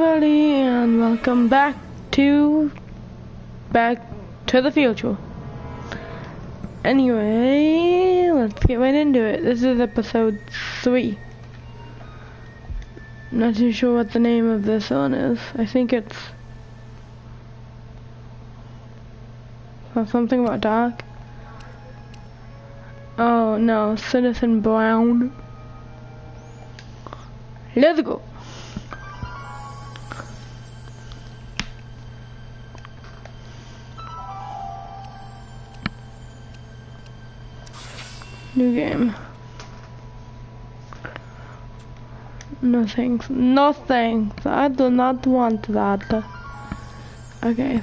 everybody, and welcome back to the Future. Anyway, let's get right into it. This is episode 3. Not too sure what the name of this one is. I think it's something about Doc. Oh no, Citizen Brown. Let's go. New game. No thanks. No thanks. I do not want that. Okay,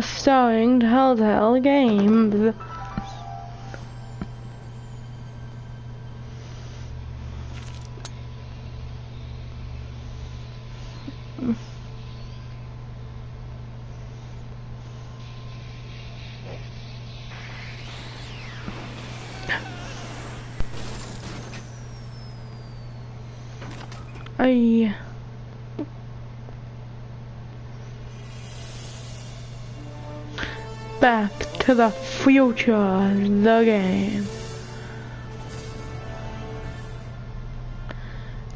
starring Telltale Games. Back to the Future, the game.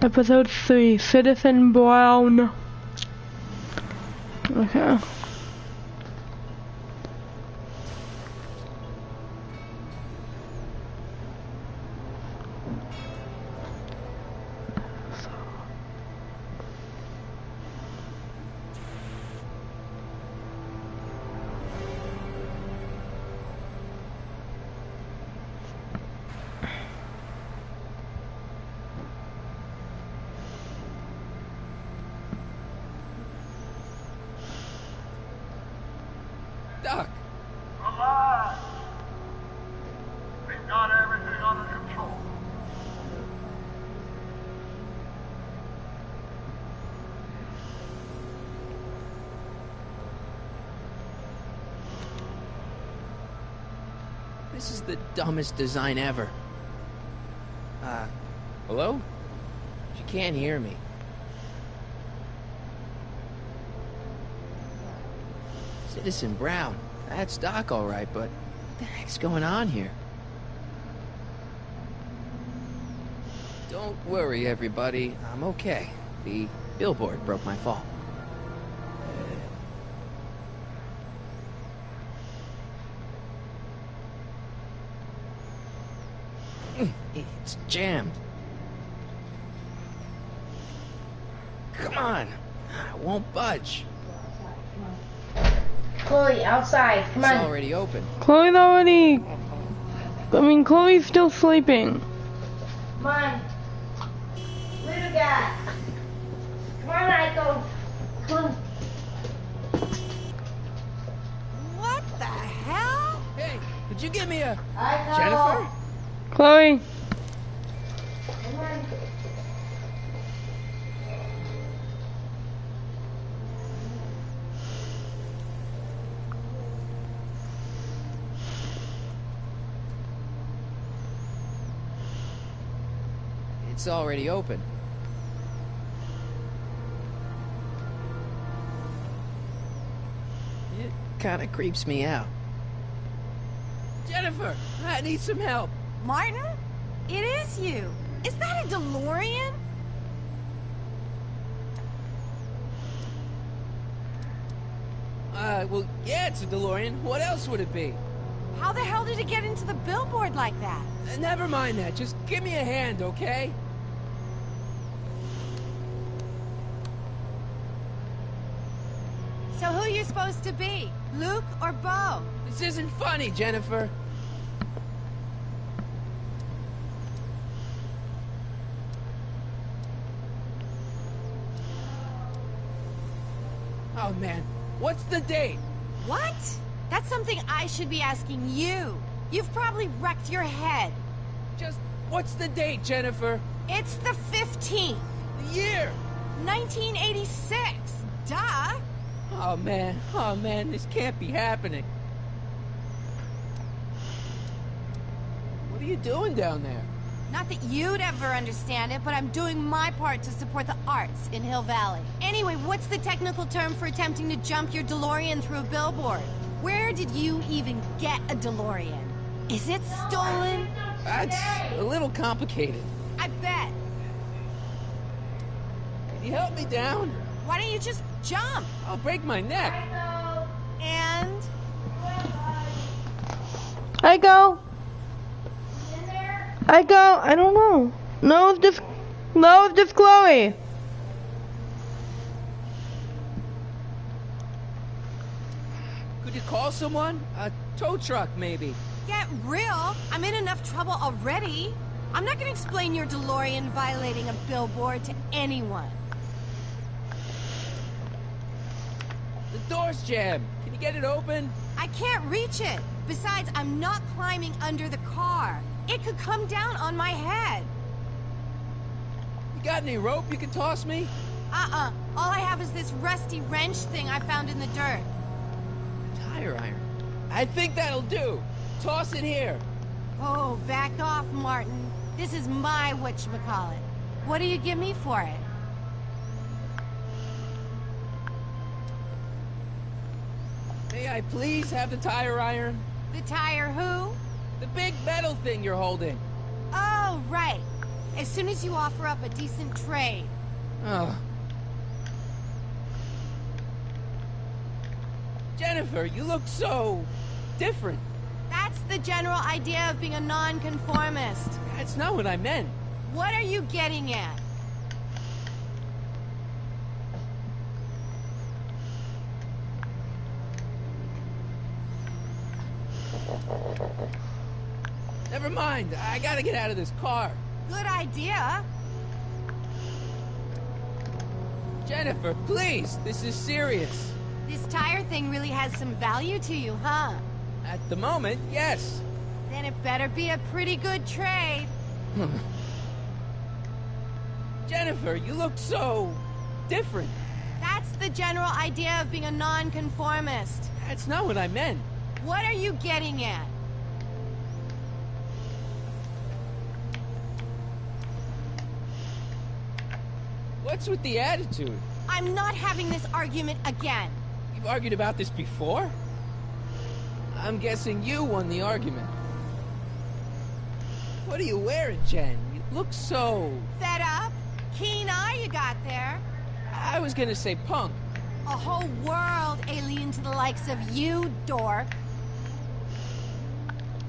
Episode 3, Citizen Brown. Okay. Doc! Alive! We've got everything under control. This is the dumbest design ever. Hello? She can't hear me. Citizen Brown. That's Doc, all right, but what the heck's going on here? Don't worry, everybody. I'm okay. The billboard broke my fall. It's jammed. Come on. I won't budge. Chloe, outside. Come on. It's already open. Chloe's already... Chloe's still sleeping. Come on. Little guy. Come on, Michael. Come on. What the hell? Hey, could you give me a... Michael. Jennifer? Chloe. Come on. It's already open. It kind of creeps me out. Jennifer, I need some help. Martin? It is you. Is that a DeLorean? Well, yeah, it's a DeLorean. What else would it be? How the hell did it get into the billboard like that? Never mind that. Just give me a hand, okay? So who are you supposed to be? Luke or Bo? This isn't funny, Jennifer. Oh, man. What's the date? What? That's something I should be asking you. You've probably wrecked your head. Just, what's the date, Jennifer? It's the 15th. The year? 1986. Duh. Oh, man, this can't be happening. What are you doing down there? Not that you'd ever understand it, but I'm doing my part to support the arts in Hill Valley. Anyway, what's the technical term for attempting to jump your DeLorean through a billboard? Where did you even get a DeLorean? Is it stolen? That's a little complicated. I bet. Can you help me down? Why don't you just jump? I'll break my neck. And... I go. I go. I don't know. No, it's just Chloe. Could you call someone? A tow truck, maybe. Get real. I'm in enough trouble already. I'm not gonna explain your DeLorean violating a billboard to anyone. The door's jammed. Can you get it open? I can't reach it. Besides, I'm not climbing under the car. It could come down on my head. You got any rope you can toss me? All I have is this rusty wrench thing I found in the dirt. Tire iron. I think that'll do. Toss it here. Oh, back off, Martin. This is my whatchamacallit. What do you give me for it? May I please have the tire iron? The tire who? The big metal thing you're holding. Oh, right. As soon as you offer up a decent trade. Oh. Jennifer, you look so... different. That's the general idea of being a nonconformist. That's not what I meant. What are you getting at? Never mind. I gotta get out of this car. Good idea. Jennifer, please. This is serious. This tire thing really has some value to you, huh? At the moment, yes. Then it better be a pretty good trade. Jennifer, you look so... different. That's the general idea of being a nonconformist. That's not what I meant. What are you getting at? What's with the attitude? I'm not having this argument again. You've argued about this before? I'm guessing you won the argument. What are you wearing, Jen? You look so... Fed up? Keen eye you got there. I was gonna say punk. A whole world alien to the likes of you, dork.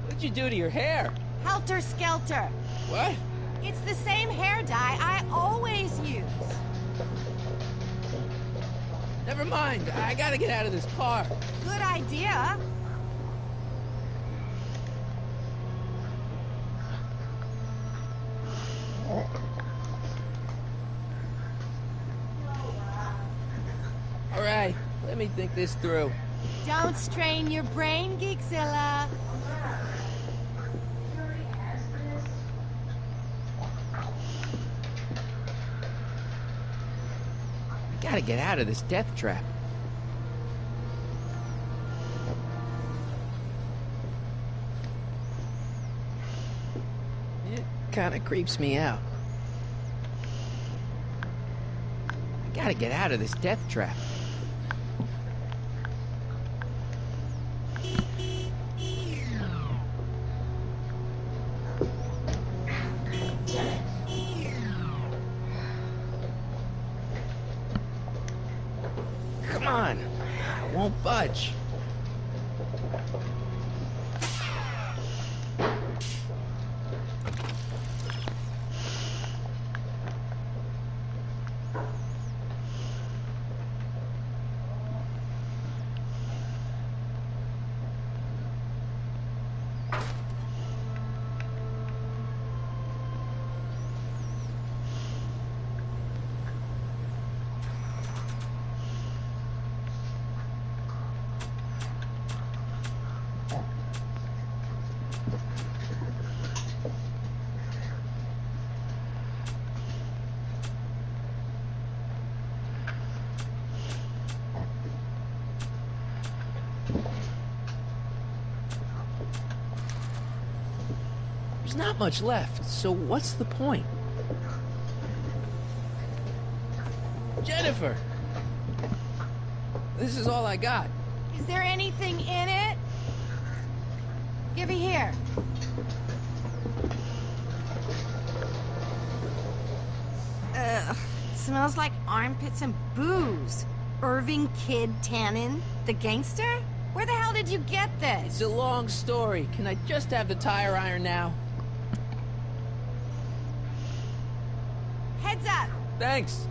What'd you do to your hair? Helter Skelter. What? It's the same hair dye I always use. Never mind. I gotta get out of this car. Good idea. All right. Let me think this through. Don't strain your brain, Geekzilla. Gotta get out of this death trap. It kinda creeps me out. I gotta get out of this death trap. Come on, I won't budge. There's not much left, so what's the point? Jennifer! This is all I got. Is there anything in it? Give it here. Ugh. Smells like armpits and booze. Irving Kid Tannen, the gangster? Where the hell did you get this? It's a long story. Can I just have the tire iron now? Heads up! Thanks.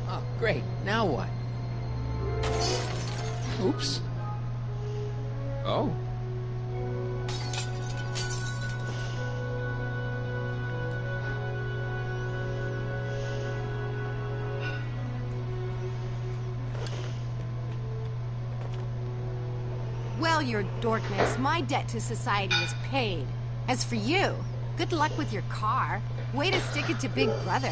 Oh, great. Now what? Oops. Oh. Well, your dorkness, my debt to society is paid. As for you, good luck with your car. Way to stick it to Big Brother.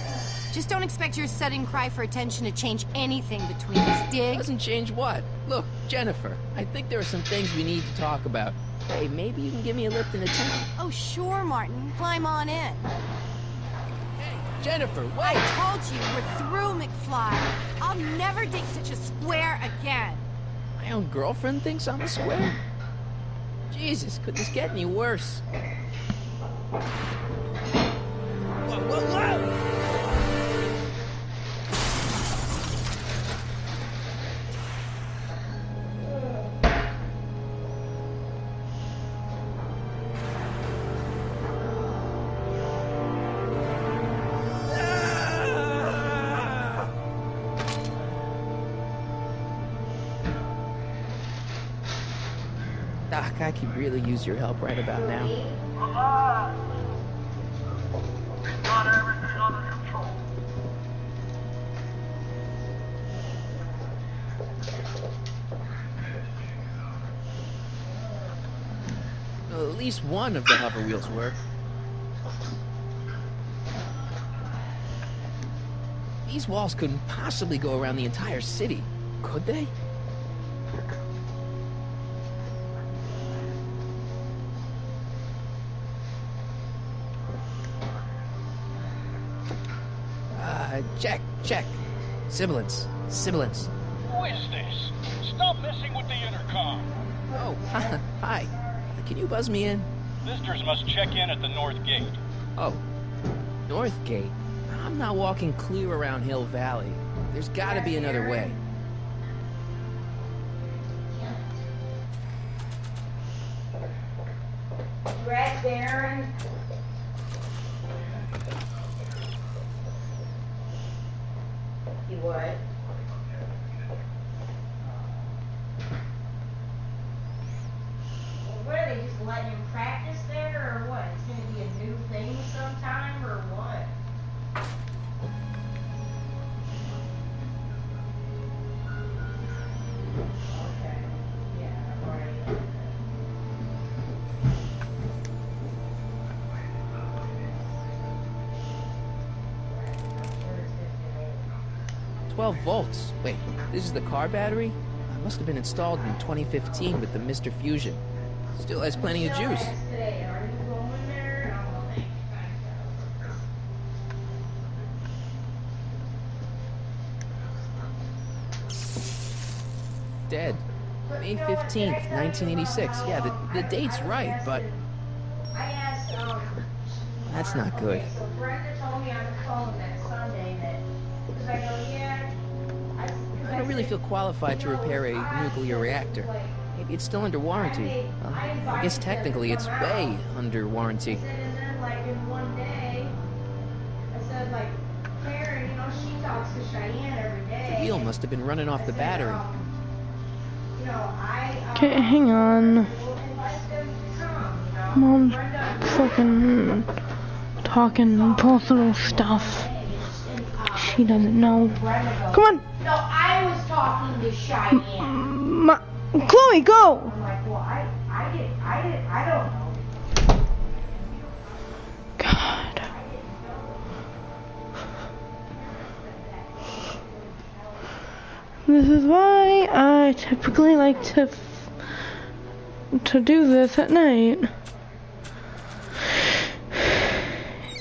Just don't expect your sudden cry for attention to change anything between us, dig? Doesn't change what? Look, Jennifer, I think there are some things we need to talk about. Hey, maybe you can give me a lift into town. Oh, sure, Martin. Climb on in. Hey, Jennifer, wait! I told you, we're through, McFly. I'll never date such a square again. My own girlfriend thinks I'm a square? Jesus, could this get any worse? Whoa, whoa, whoa! Doc, I could really use your help right about now. Alive! Got everything under control. Well, at least one of the hover wheels work. These walls couldn't possibly go around the entire city, could they? Check. Sibilance. Who is this? Stop messing with the intercom. Oh, hi. Can you buzz me in? Visitors must check in at the north gate. Oh, North Gate? I'm not walking clear around Hill Valley. There's gotta be another way. Red Baron. You would. What are they just letting him practice there, or what? It's gonna be a new thing sometime, or what? Okay. Yeah, right. 12 volts. Wait, this is the car battery? It must have been installed in 2015 with the Mr. Fusion. Still has plenty of juice. Today, are you going there? I don't think. Dead. May 15th, 1986. Yeah, the date's right, but I asked, that's not good. okay, so Brenda told me on the phone that Sunday that, because I go, yeah, I don't really feel qualified to repair a nuclear reactor. Maybe it's still under warranty. I guess technically it's way under warranty. I said, and then like in one day, I said like, Karen, you know, she talks to Cheyenne every day. The wheel must have been running off the battery. You know, Okay, hang on. will invite them to come, you know. Mom's Brenda, fucking talking personal stuff. She doesn't know. Brenda goes, Come on, no, I was talking to Cheyenne. Chloe, go. I'm like, well, I don't know. God. This is why I typically like to do this at night.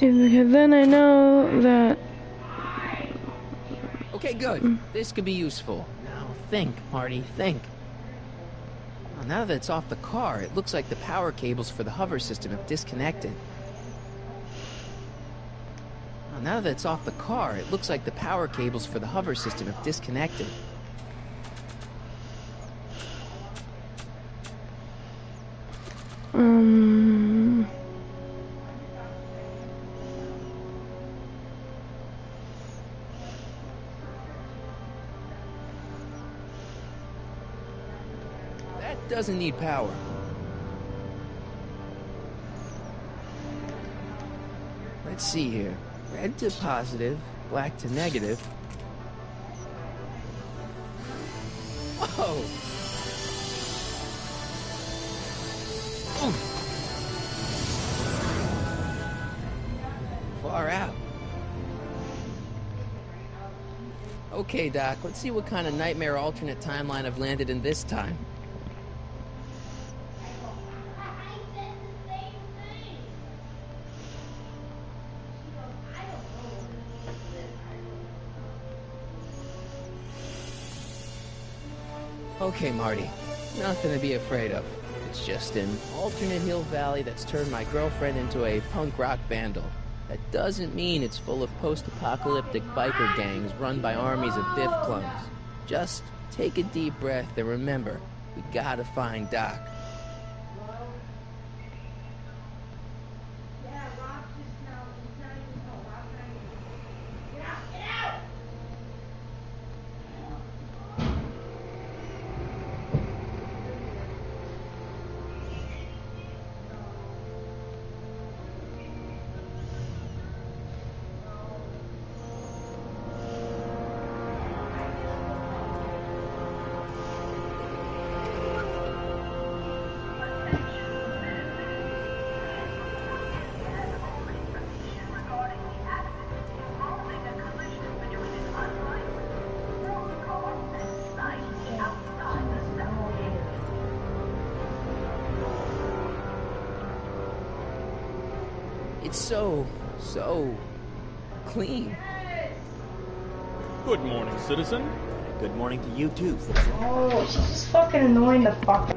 Because then I know that... Okay, good. This could be useful. Now think, Marty, think. Well, now that it's off the car, it looks like the power cables for the hover system have disconnected. Well, now that it's off the car, it looks like the power cables for the hover system have disconnected. That doesn't need power. Let's see here. Red to positive, black to negative. Whoa! Ooh. Far out. Okay, Doc, let's see what kind of nightmare alternate timeline I've landed in this time. Okay, Marty. Nothing to be afraid of. It's just an alternate Hill Valley that's turned my girlfriend into a punk rock vandal. That doesn't mean it's full of post-apocalyptic biker gangs run by armies of Biff clones. Just take a deep breath and remember, we gotta find Doc. Yeah, Rob just now. He's not even home. Rob's not even home. Get out! Get out! It's so clean. Good morning, citizen. Good morning to you too, citizen. Oh, she's just fucking annoying the fuck.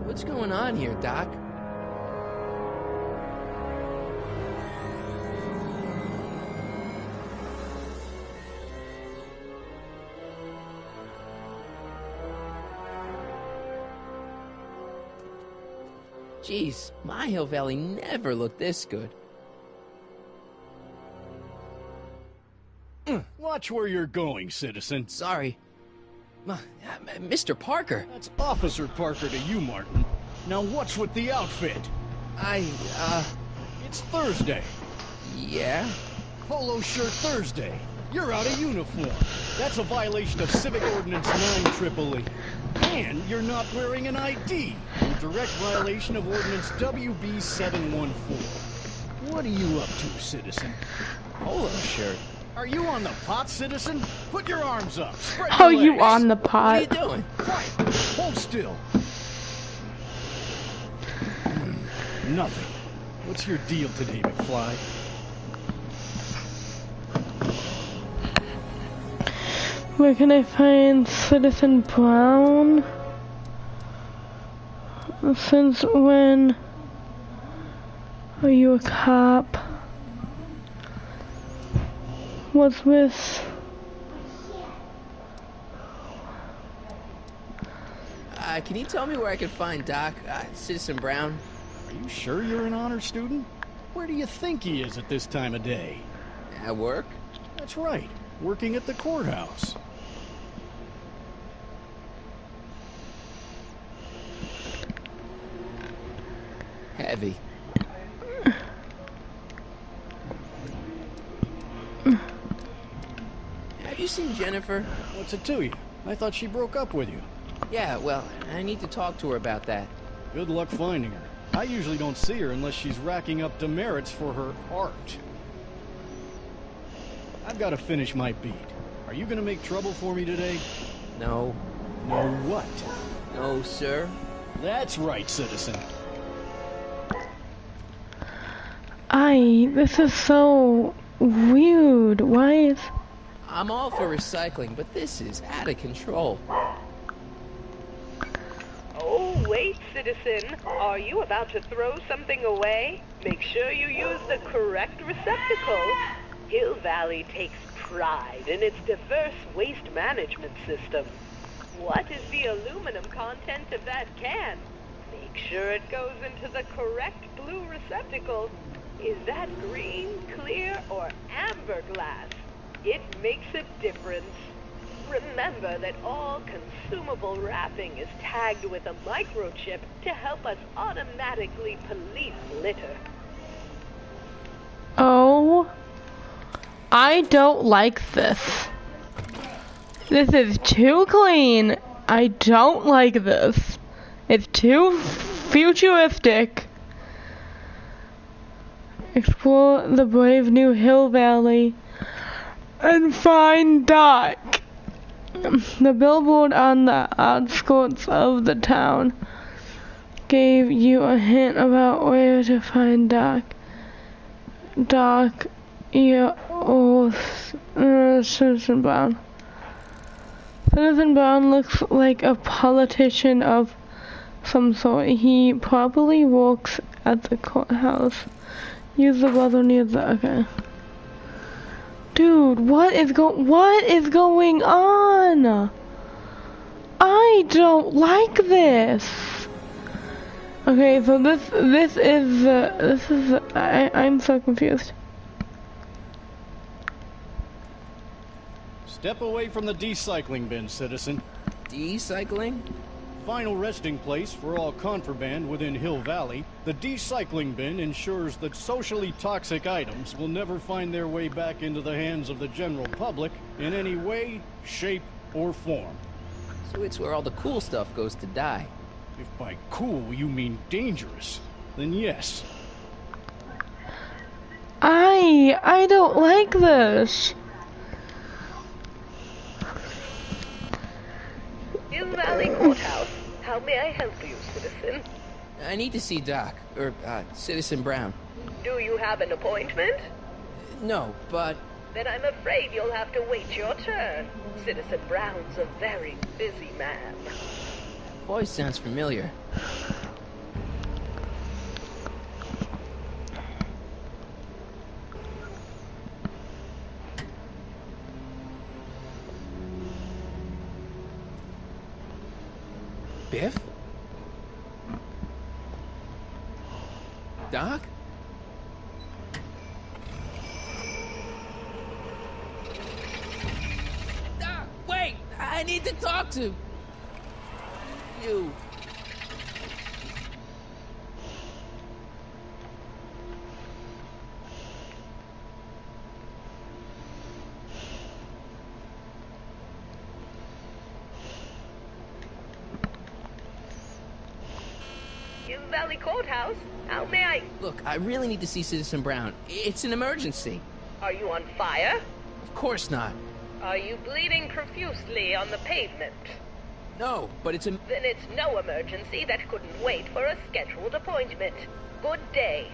What's going on here, Doc? Jeez, my Hill Valley never looked this good. Watch where you're going, citizen. Sorry. Mr. Parker. That's Officer Parker to you, Martin. Now what's with the outfit? It's Thursday. Yeah? Polo shirt Thursday. You're out of uniform. That's a violation of Civic Ordinance 9 And you're not wearing an ID. In direct violation of Ordinance WB 714. What are you up to, citizen? Polo shirt. Are you on the pot, citizen? Put your arms up. Spread Oh, your you legs. on the What are pot? you doing? Quiet. Hold still. Nothing. What's your deal today, McFly? Where can I find Citizen Brown? Since when are you a cop? What's this? Can you tell me where I can find Doc, Citizen Brown? Are you sure you're an honor student? Where do you think he is at this time of day? At work? That's right, working at the courthouse. Heavy. Have you seen Jennifer? What's it to you? I thought she broke up with you. Yeah, well, I need to talk to her about that. Good luck finding her. I usually don't see her unless she's racking up demerits for her art. I've got to finish my beat. Are you gonna make trouble for me today? No. No what? No, sir. That's right, citizen. This is so weird. Why is... I'm all for recycling, but this is out of control. Oh, wait, citizen. Are you about to throw something away? Make sure you use the correct receptacle. Hill Valley takes pride in its diverse waste management system. What is the aluminum content of that can? Make sure it goes into the correct blue receptacle. Is that green, clear, or amber glass? It makes a difference. Remember that all consumable wrapping is tagged with a microchip to help us automatically police litter. Oh, I don't like this. This is too clean. I don't like this. It's too futuristic. Explore the brave new Hill Valley and find Doc. The billboard on the outskirts of the town gave you a hint about where to find Doc. Doc, Citizen Brown. Citizen Brown looks like a politician of some sort. He probably works at the courthouse. Use the buzzer near the... Okay. Dude, what is going on? I don't like this. Okay, so I'm so confused. Step away from the decycling bin, citizen. Decycling? Final resting place for all contraband within Hill Valley, the decycling bin ensures that socially toxic items will never find their way back into the hands of the general public in any way, shape, or form. So it's where all the cool stuff goes to die. If by cool you mean dangerous, then yes. I don't like this. Hill Valley Courthouse. How may I help you, citizen? I need to see Doc, or Citizen Brown. Do you have an appointment? No, but... Then I'm afraid you'll have to wait your turn. Citizen Brown's a very busy man. Voice sounds familiar. Biff? Doc? Doc, wait! I need to talk to you. Hill Valley Courthouse? How may I... Look, I really need to see Citizen Brown. It's an emergency. Are you on fire? Of course not. Are you bleeding profusely on the pavement? No, but it's a... Then it's no emergency that couldn't wait for a scheduled appointment. Good day.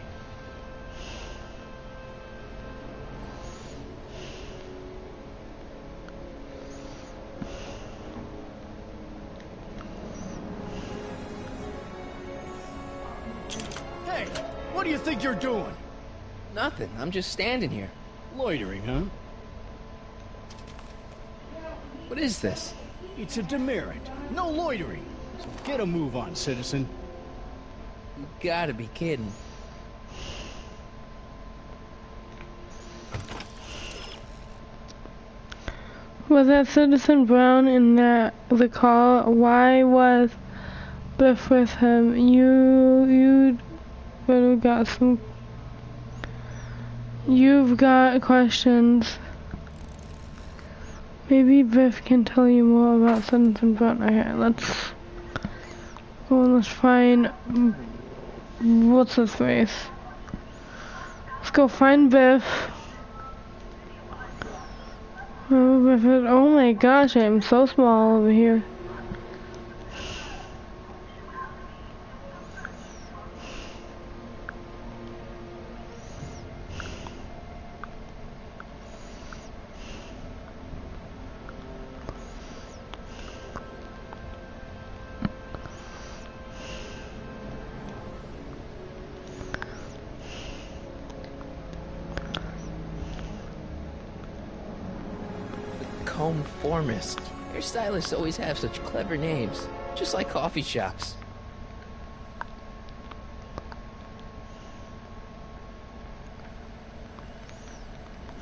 Hey, what do you think you're doing? Nothing. I'm just standing here. Loitering, huh? What is this? It's a demerit. No loitering. So get a move on, citizen. You gotta be kidding. Was that Citizen Brown in the car? Why was Biff with him? You better got some... You've got questions. Maybe Biff can tell you more about Citizen Brown. Okay, let's go and let's find what's his face? Let's go find Biff. Oh my gosh, I'm so small over here. Conformist. Hairstylists always have such clever names, just like coffee shops.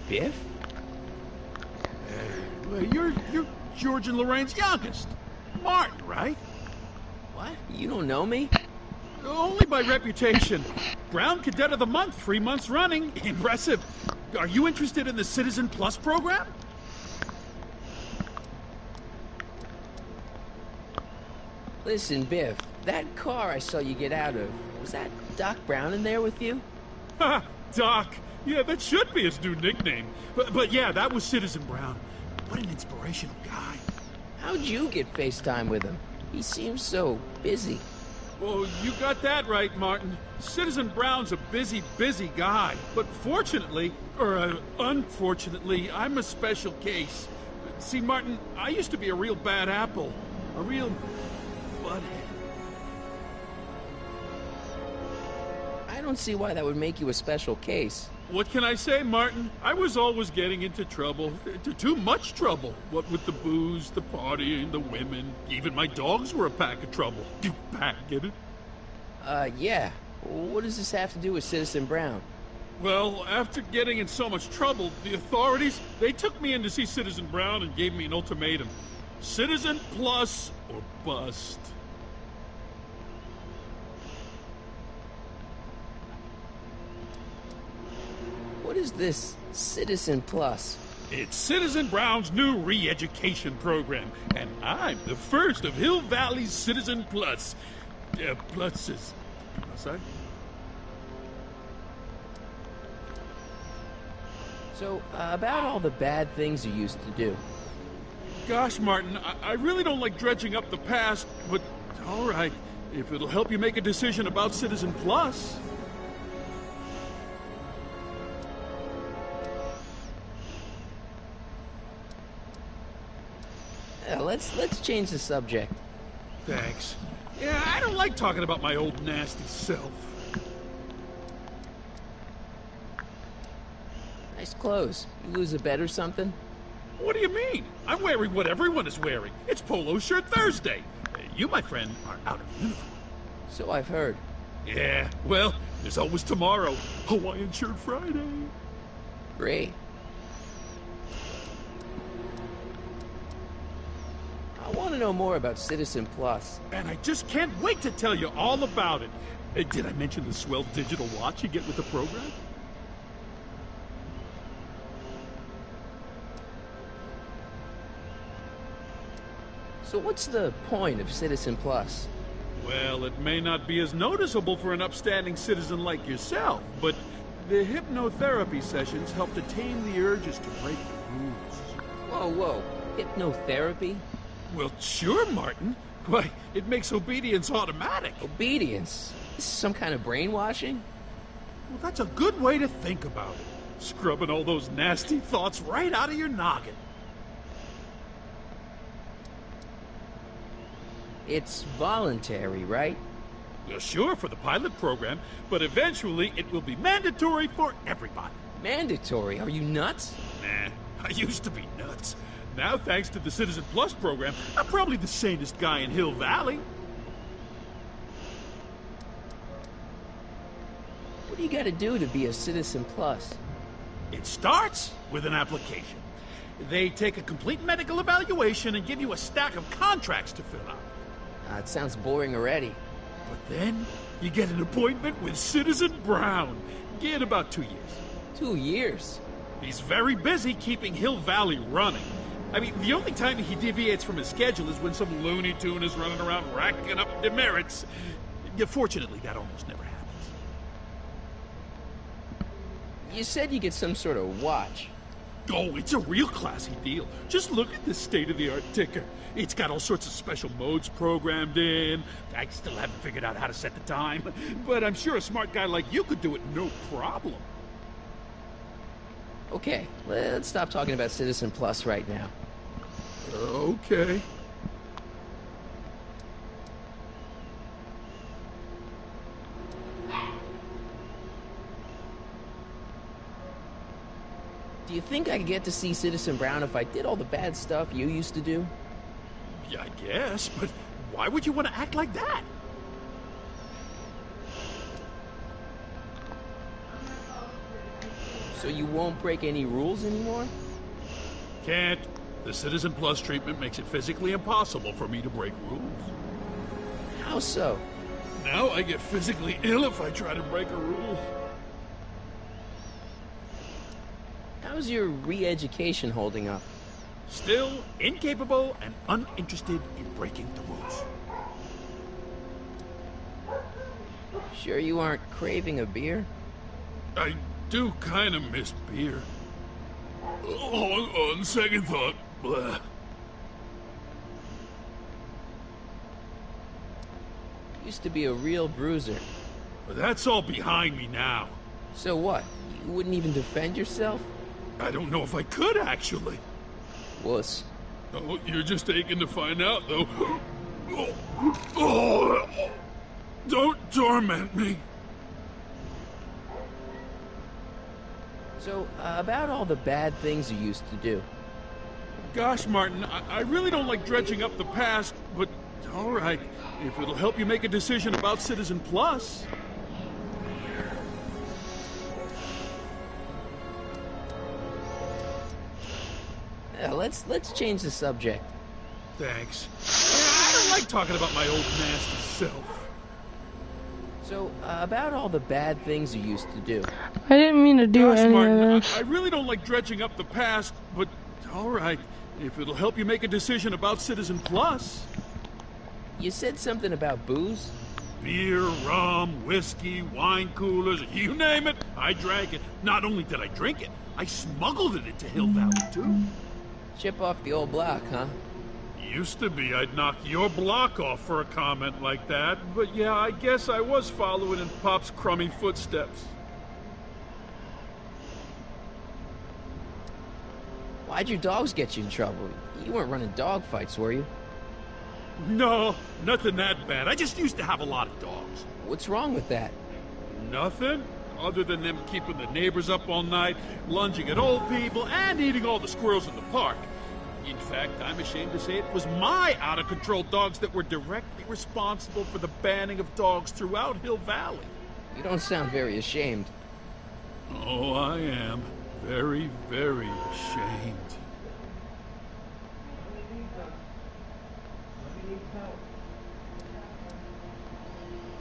Biff? You're George and Lorraine's youngest. Martin, right? What? You don't know me? Only by reputation. Brown Cadet of the Month, 3 months running. Impressive. Are you interested in the Citizen Plus program? Listen, Biff, that car I saw you get out of, was that Doc Brown in there with you? Ha! Doc. Yeah, that should be his new nickname. But yeah, that was Citizen Brown. What an inspirational guy. How'd you get FaceTime with him? He seems so busy. Well, you got that right, Martin. Citizen Brown's a busy guy. But fortunately, or unfortunately, I'm a special case. See, Martin, I used to be a real bad apple. A real butthead. I don't see why that would make you a special case. What can I say, Martin? I was always getting into trouble. Too much trouble. What with the booze, the partying, the women. Even my dogs were a pack of trouble. You pack, get it? Yeah. What does this have to do with Citizen Brown? Well, after getting in so much trouble, the authorities, they took me in to see Citizen Brown and gave me an ultimatum. Citizen Plus or bust. What is this Citizen Plus? It's Citizen Brown's new re-education program, and I'm the first of Hill Valley's Citizen Plus. Pluses. Sorry? So, about all the bad things you used to do. Gosh, Martin, I really don't like dredging up the past, but all right, if it'll help you make a decision about Citizen Plus. Let's change the subject. Thanks. Yeah, I don't like talking about my old nasty self. Nice clothes. You lose a bet or something? What do you mean? I'm wearing what everyone is wearing. It's Polo Shirt Thursday. You, my friend, are out of uniform. So I've heard. Yeah, well, there's always tomorrow. Hawaiian Shirt Friday. Great. I want to know more about Citizen Plus. And I just can't wait to tell you all about it. Did I mention the swell digital watch you get with the program? So what's the point of Citizen Plus? Well, it may not be as noticeable for an upstanding citizen like yourself, but the hypnotherapy sessions help to tame the urges to break the rules. Whoa. Hypnotherapy? Well, sure, Martin. Why, it makes obedience automatic. Obedience? This is some kind of brainwashing? Well, that's a good way to think about it. Scrubbing all those nasty thoughts right out of your noggin. It's voluntary, right? Well, sure, for the pilot program, but eventually it will be mandatory for everybody. Mandatory? Are you nuts? Nah, I used to be nuts. Now, thanks to the Citizen Plus program, I'm probably the sanest guy in Hill Valley. What do you gotta do to be a Citizen Plus? It starts with an application. They take a complete medical evaluation and give you a stack of contracts to fill out. It sounds boring already. But then, you get an appointment with Citizen Brown. In about 2 years. 2 years? He's very busy keeping Hill Valley running. I mean, the only time he deviates from his schedule is when some Looney Tune is running around racking up demerits. Fortunately, that almost never happens. You said you get some sort of watch. Oh, it's a real classy deal. Just look at this state-of-the-art ticker. It's got all sorts of special modes programmed in. I still haven't figured out how to set the time, but I'm sure a smart guy like you could do it no problem. Okay, let's stop talking about Citizen Plus right now. Okay. Do you think I could get to see Citizen Brown if I did all the bad stuff you used to do? Yeah, I guess, but why would you want to act like that? So you won't break any rules anymore? Can't. The Citizen Plus treatment makes it physically impossible for me to break rules. How so? Now I get physically ill if I try to break a rule. How's your re-education holding up? Still incapable and uninterested in breaking the rules. Sure you aren't craving a beer? I do kind of miss beer. On second thought, blah. Used to be a real bruiser. But that's all behind me now. So what? You wouldn't even defend yourself? I don't know if I could, actually. Wuss. Oh, you're just aching to find out, though. Oh, don't torment me. So, about all the bad things you used to do. Gosh, Martin, I really don't like dredging up the past, but all right, if it'll help you make a decision about Citizen Plus. Yeah, let's change the subject. Thanks. Yeah, I don't like talking about my old nasty self. So, about all the bad things you used to do. I didn't mean to do Gosh, any Martin, of this. I really don't like dredging up the past, but all right, if it'll help you make a decision about Citizen Plus. You said something about booze? Beer, rum, whiskey, wine coolers, you name it, I drank it. Not only did I drink it, I smuggled it into Hill Valley, too. Chip off the old block, huh? Used to be I'd knock your block off for a comment like that, but yeah, I guess I was following in Pop's crummy footsteps. Why'd your dogs get you in trouble? You weren't running dog fights, were you? No, nothing that bad. I just used to have a lot of dogs. What's wrong with that? Nothing, other than them keeping the neighbors up all night, lunging at old people, and eating all the squirrels in the park. In fact, I'm ashamed to say it was my out-of-control dogs that were directly responsible for the banning of dogs throughout Hill Valley. You don't sound very ashamed. Oh, I am. Very, very ashamed.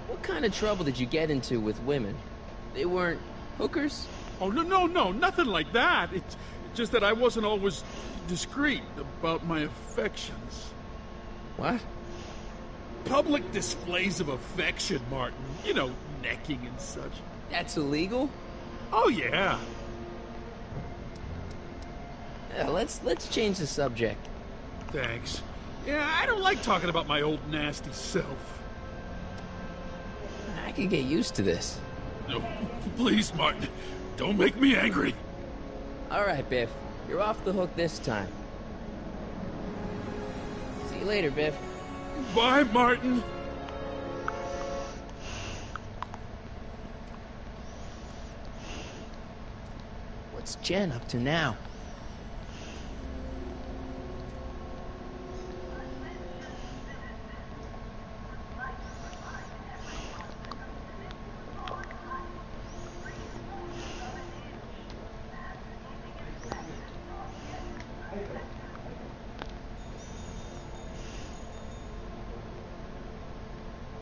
What kind of trouble did you get into with women? They weren't hookers? Oh, no, nothing like that. It's just that I wasn't always discreet about my affections. What? Public displays of affection, Martin. You know, necking and such. That's illegal? Oh, yeah. Yeah, let's change the subject. Thanks. Yeah, I don't like talking about my old nasty self. I could get used to this. No, please, Martin. Don't make me angry. All right, Biff. You're off the hook this time. See you later, Biff. Bye, Martin. What's Jen up to now?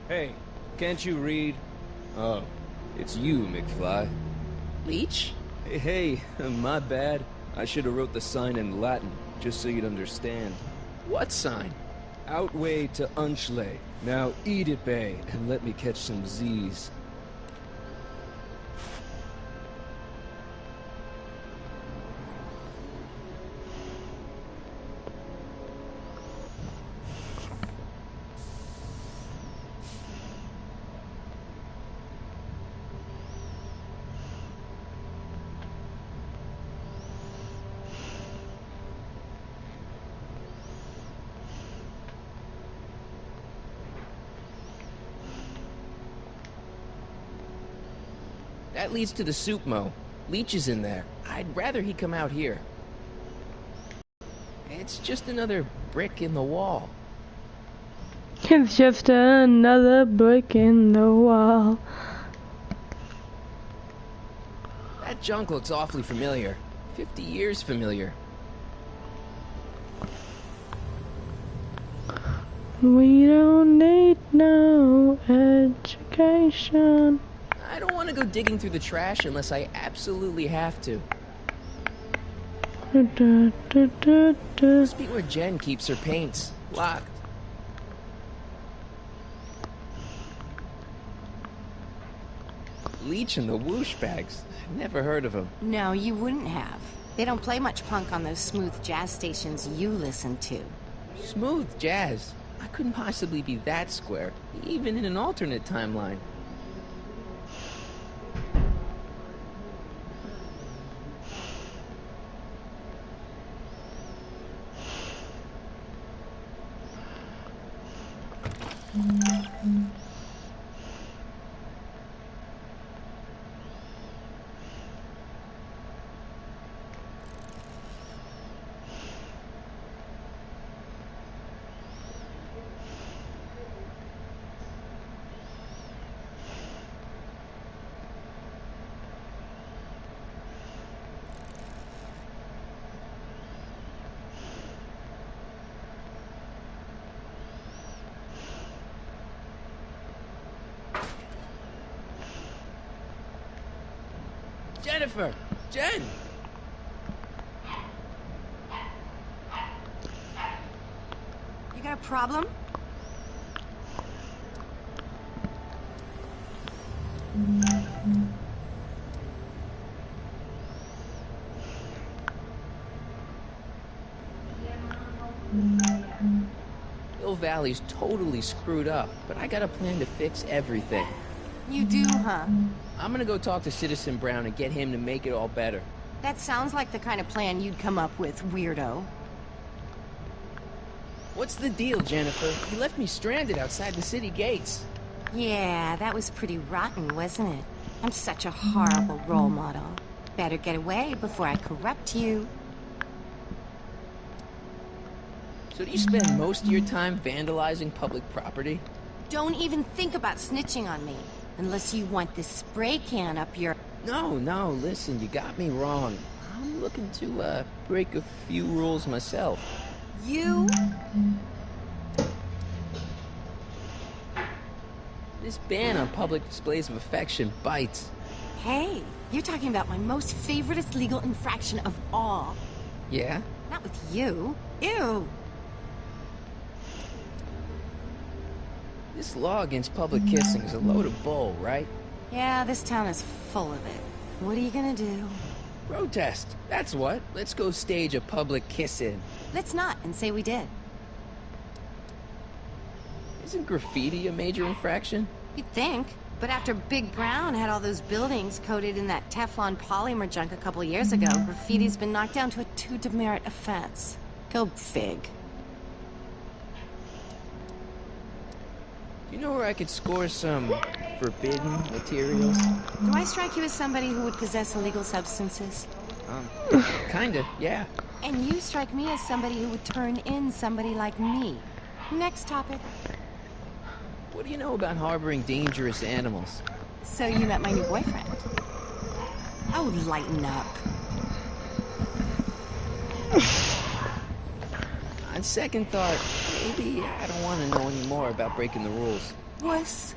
Hey, can't you read? Oh, it's you, McFly. Leech? Hey, my bad. I should have wrote the sign in Latin, just so you'd understand. What sign? Outway to Unchley. Now eat it, Bay, and let me catch some Z's. That leads to the soup mo. Leech is in there. I'd rather he come out here. It's just another brick in the wall. It's just another brick in the wall. That junk looks awfully familiar. 50 years familiar. We don't need no education. I don't want to go digging through the trash unless I absolutely have to. Must be where Jen keeps her paints. Locked. Leech and the whoosh bags. I've never heard of them. No, you wouldn't have. They don't play much punk on those smooth jazz stations you listen to. Smooth jazz? I couldn't possibly be that square, even in an alternate timeline. Jennifer! Jen! You got a problem? Hill Valley's totally screwed up, but I got a plan to fix everything. You do, huh? I'm gonna go talk to Citizen Brown and get him to make it all better. That sounds like the kind of plan you'd come up with, weirdo. What's the deal, Jennifer? You left me stranded outside the city gates. Yeah, that was pretty rotten, wasn't it? I'm such a horrible role model. Better get away before I corrupt you. So do you spend most of your time vandalizing public property? Don't even think about snitching on me. Unless you want this spray can up your... No, listen, you got me wrong. I'm looking to, break a few rules myself. You? This ban on public displays of affection bites. Hey, you're talking about my most favoriteest legal infraction of all. Yeah? Not with you. Ew. This law against public kissing is a load of bull, right? Yeah, this town is full of it. What are you gonna do? Protest. That's what. Let's go stage a public kiss-in. Let's not, and say we did. Isn't graffiti a major infraction? You'd think. But after Big Brown had all those buildings coated in that Teflon polymer junk a couple years ago, graffiti's been knocked down to a 2 demerit offense. Go fig. You know where I could score some forbidden materials? Do I strike you as somebody who would possess illegal substances? Kinda, yeah. And you strike me as somebody who would turn in somebody like me. Next topic. What do you know about harboring dangerous animals? So you met my new boyfriend. Oh, lighten up. On second thought, maybe I don't want to know any more about breaking the rules. Wuss.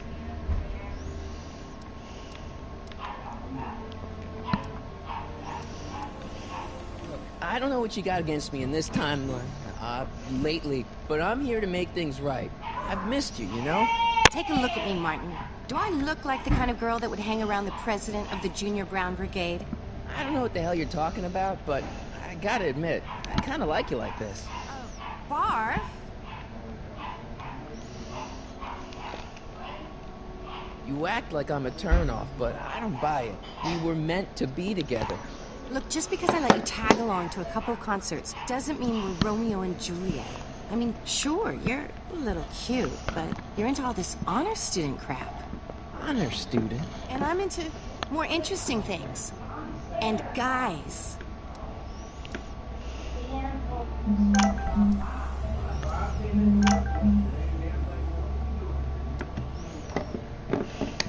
I don't know what you got against me in this timeline, lately, but I'm here to make things right. I've missed you, you know? Take a look at me, Martin. Do I look like the kind of girl that would hang around the president of the Junior Brown Brigade? I don't know what the hell you're talking about, but I gotta admit, I kinda like you like this. Barf? You act like I'm a turnoff, but I don't buy it. We were meant to be together. Look, just because I let you tag along to a couple of concerts doesn't mean we're Romeo and Juliet. I mean, sure, you're a little cute, but you're into all this honor student crap. Honor student? And I'm into, More interesting things. And guys.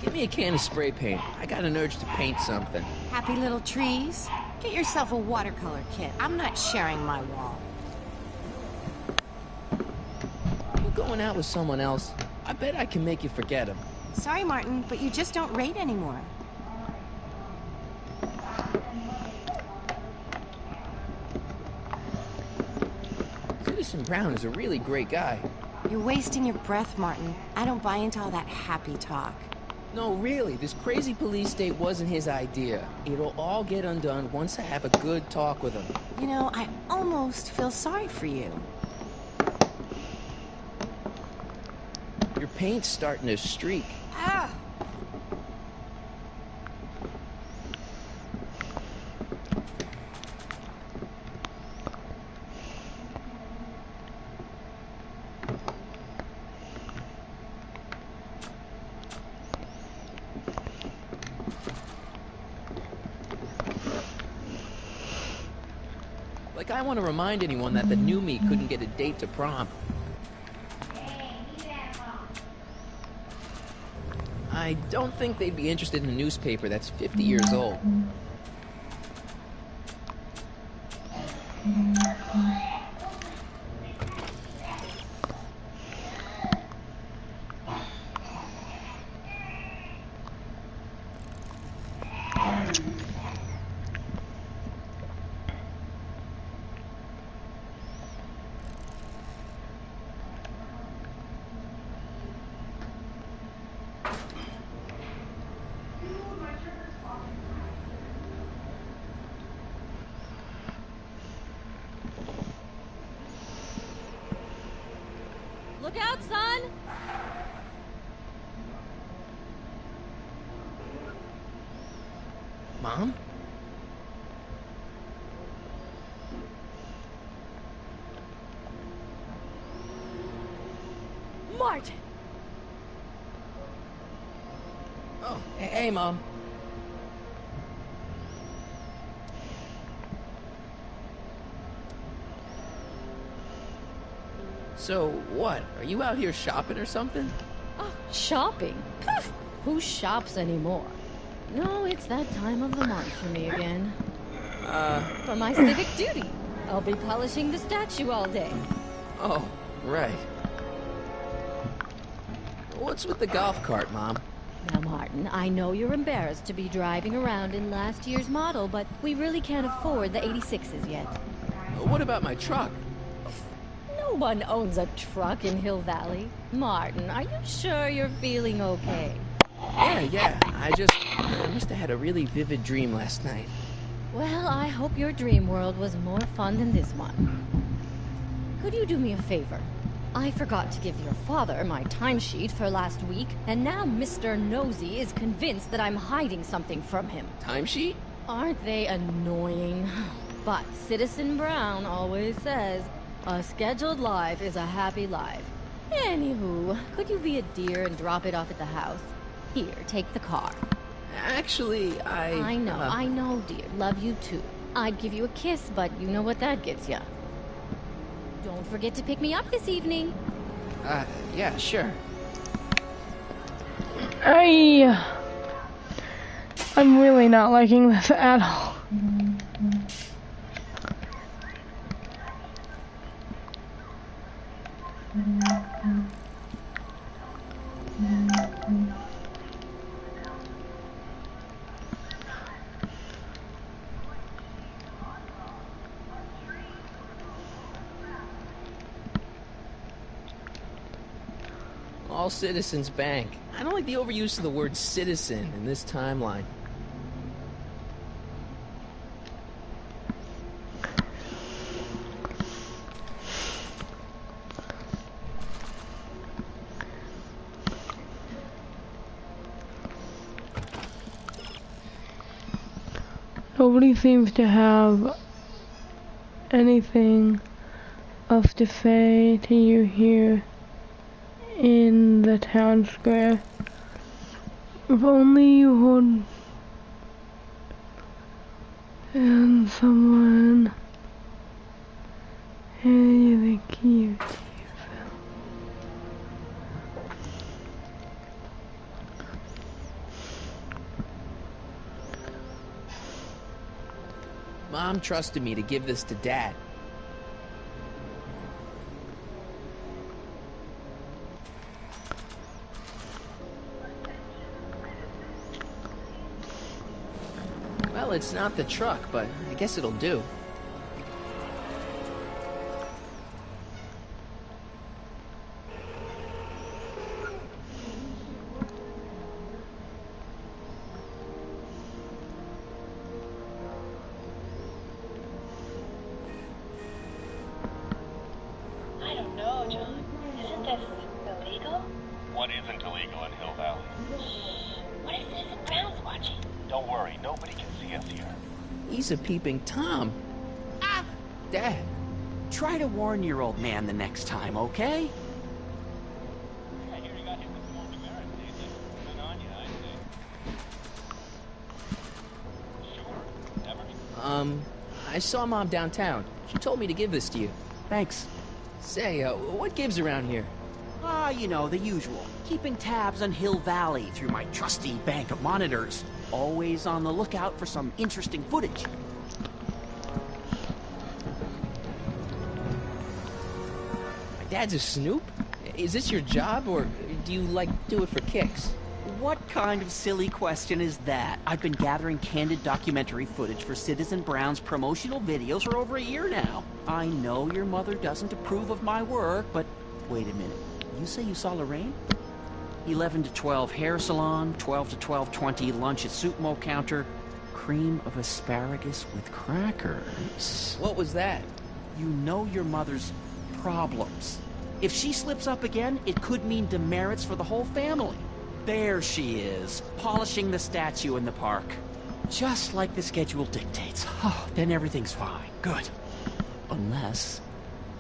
Give me a can of spray paint. I got an urge to paint something. Happy little trees? Get yourself a watercolor kit. I'm not sharing my wall. You going out with someone else? I bet I can make you forget him. Sorry, Martin, but you just don't rate anymore. Citizen Brown is a really great guy. You're wasting your breath, Martin. I don't buy into all that happy talk. No, really, this crazy police state wasn't his idea. It'll all get undone once I have a good talk with him. You know, I almost feel sorry for you. Your paint's starting to streak. Ah! Like I want to remind anyone that the new me couldn't get a date to prom. I don't think they'd be interested in a newspaper that's 50 years old. Look out, son! Mom? Martin! Oh, hey, Mom. So, what? Are you out here shopping or something? Oh, shopping? Poof! Who shops anymore? No, it's that time of the month for me again. For my civic duty. I'll be polishing the statue all day. Oh, right. What's with the golf cart, Mom? Now, Martin, I know you're embarrassed to be driving around in last year's model, but we really can't afford the 86s yet. What about my truck? No one owns a truck in Hill Valley. Martin, are you sure you're feeling okay? Yeah. I must have had a really vivid dream last night. Well, I hope your dream world was more fun than this one. Could you do me a favor? I forgot to give your father my timesheet for last week, and now Mr. Nosy is convinced that I'm hiding something from him. Timesheet? Aren't they annoying? But Citizen Brown always says, a scheduled life is a happy life. Anywho, could you be a dear and drop it off at the house? Here, take the car. Actually, I know, dear. Love you too. I'd give you a kiss, but you know what that gets ya. Don't forget to pick me up this evening. Yeah, sure. I'm really not liking this at all. All Citizens Bank. I don't like the overuse of the word citizen in this timeline. Nobody seems to have anything else to say to you here in the town square. If only you would And someone handed you the key. Mom trusted me to give this to Dad. Well, it's not the truck, but I guess it'll do. I don't know, John. Isn't this illegal? What isn't illegal in Hill Valley? What if Citizen Brown's watching? Don't worry, nobody can see us here. He's a peeping Tom. Ah! Dad. Try to warn your old man the next time, okay? I hear you got hit with more demerits lately. Good on you, I say. Sure. Never. I saw Mom downtown. She told me to give this to you. Thanks. Say, what gives around here? Ah, you know, the usual. Keeping tabs on Hill Valley through my trusty bank of monitors. Always on the lookout for some interesting footage. My dad's a snoop? Is this your job, or do you, do it for kicks? What kind of silly question is that? I've been gathering candid documentary footage for Citizen Brown's promotional videos for over a year now. I know your mother doesn't approve of my work, but wait a minute. You say you saw Lorraine? 11 to 12 hair salon, 12 to 12:20 lunch at soup mo counter, cream of asparagus with crackers. What was that? You know your mother's problems. If she slips up again, it could mean demerits for the whole family. There she is, polishing the statue in the park. Just like the schedule dictates. Oh, then everything's fine. Good. Unless...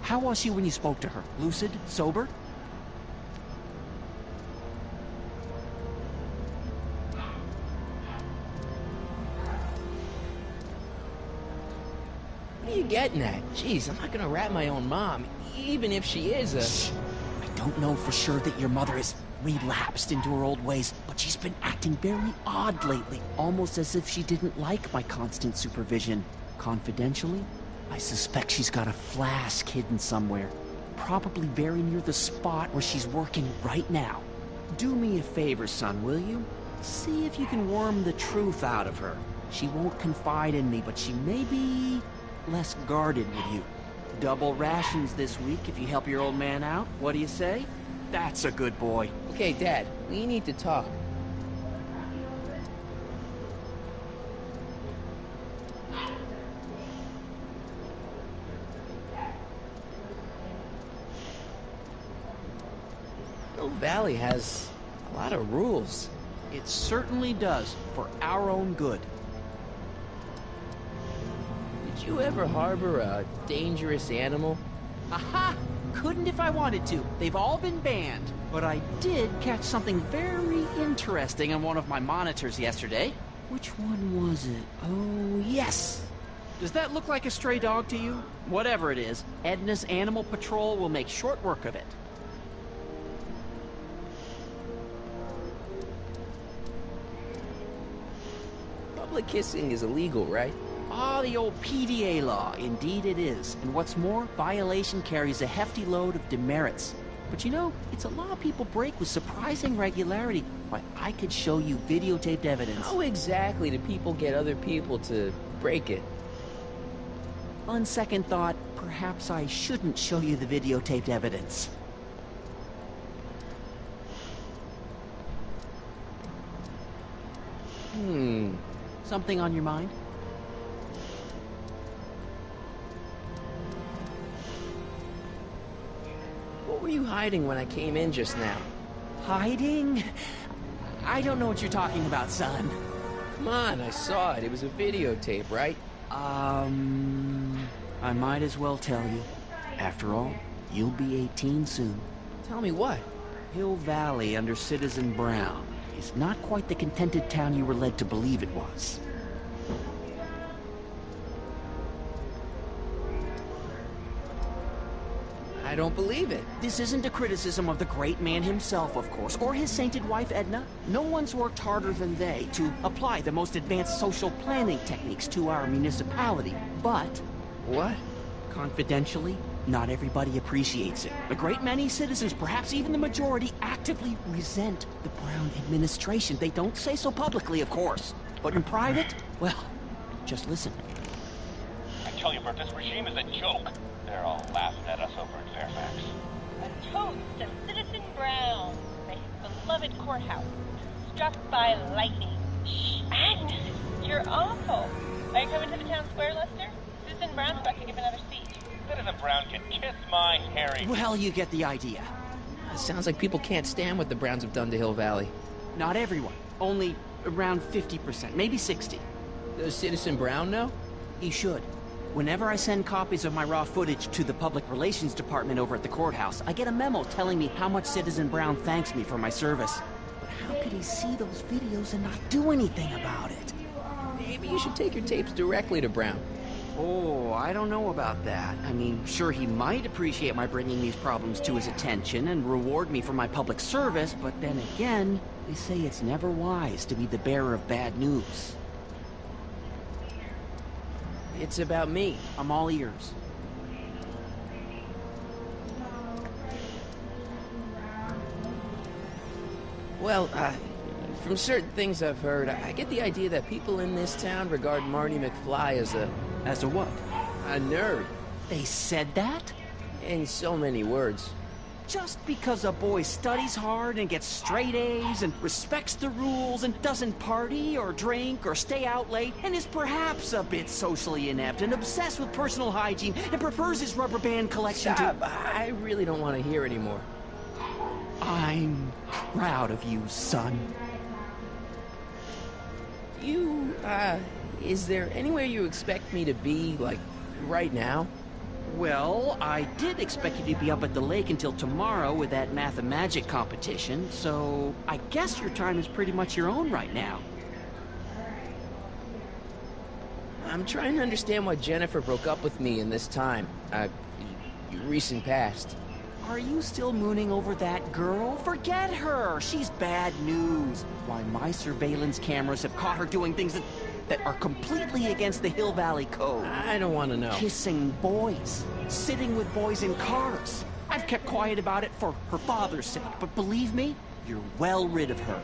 How was she when you spoke to her? Lucid? Sober? What are you getting at? Jeez, I'm not gonna rat my own mom, even if she is a... Shh. I don't know for sure that your mother has relapsed into her old ways, but she's been acting very odd lately, almost as if she didn't like my constant supervision. Confidentially, I suspect she's got a flask hidden somewhere, probably very near the spot where she's working right now. Do me a favor, son, will you? See if you can worm the truth out of her. She won't confide in me, but she may be less guarded with you. Double rations this week if you help your old man out. What do you say? That's a good boy. Okay, Dad, we need to talk. Hill Valley has a lot of rules. It certainly does, for our own good. Did you ever harbor a dangerous animal? Aha! Couldn't if I wanted to. They've all been banned. But I did catch something very interesting on one of my monitors yesterday. Which one was it? Oh, yes! Does that look like a stray dog to you? Whatever it is, Edna's Animal Patrol will make short work of it. Public kissing is illegal, right? Ah, the old PDA law. Indeed it is. And what's more, violation carries a hefty load of demerits. But you know, it's a law people break with surprising regularity. Why, I could show you videotaped evidence. How exactly do people get other people to break it? On second thought, perhaps I shouldn't show you the videotaped evidence. Something on your mind? What were you hiding when I came in just now? Hiding? I don't know what you're talking about, son. Come on, I saw it. It was a videotape, right? I might as well tell you. After all, you'll be 18 soon. Tell me what? Hill Valley under Citizen Brown is not quite the contented town you were led to believe it was. I don't believe it. This isn't a criticism of the great man himself, of course, or his sainted wife, Edna. No one's worked harder than they to apply the most advanced social planning techniques to our municipality. But... What? Confidentially, not everybody appreciates it. A great many citizens, perhaps even the majority, actively resent the Brown administration. They don't say so publicly, of course. But in private, well, just listen. I tell you, Bert, this regime is a joke. They're all laughing at us over in Fairfax. A toast to Citizen Brown, my beloved courthouse, struck by lightning. Shh, Agnes, you're awful. Are you coming to the town square, Lester? Citizen Brown's about to give another speech. Citizen Brown can kiss my hairy... Well, you get the idea. It sounds like people can't stand what the Browns have done to Hill Valley. Not everyone. Only around 50%, maybe 60. Does Citizen Brown know? He should. Whenever I send copies of my raw footage to the Public Relations Department over at the courthouse, I get a memo telling me how much Citizen Brown thanks me for my service. But how could he see those videos and not do anything about it? Maybe you should take your tapes directly to Brown. Oh, I don't know about that. I mean, sure, he might appreciate my bringing these problems to his attention and reward me for my public service, but then again, they say it's never wise to be the bearer of bad news. It's about me. I'm all ears. Well, from certain things I've heard, I get the idea that people in this town regard Marty McFly as a... As a what? A nerd. They said that? In so many words. Just because a boy studies hard and gets straight A's and respects the rules and doesn't party or drink or stay out late and is perhaps a bit socially inept and obsessed with personal hygiene and prefers his rubber band collection Stop. I really don't want to hear anymore. I'm proud of you, son. Is there anywhere you expect me to be, like, right now? Well, I did expect you to be up at the lake until tomorrow with that Math-O-Magic competition, so I guess your time is pretty much your own right now. I'm trying to understand why Jennifer broke up with me in this time. Recent past. Are you still mooning over that girl? Forget her! She's bad news. Why, my surveillance cameras have caught her doing things that are completely against the Hill Valley Code. I don't want to know. Kissing boys. Sitting with boys in cars. I've kept quiet about it for her father's sake, but believe me, you're well rid of her.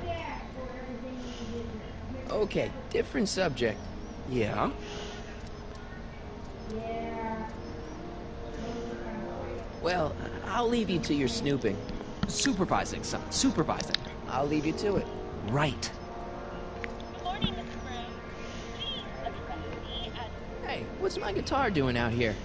Okay, different subject. Yeah? Well, I'll leave you to your snooping. Supervising, son. Supervising. I'll leave you to it. Right. Good morning, Mr. Brown. Please address me as... Hey, what's my guitar doing out here?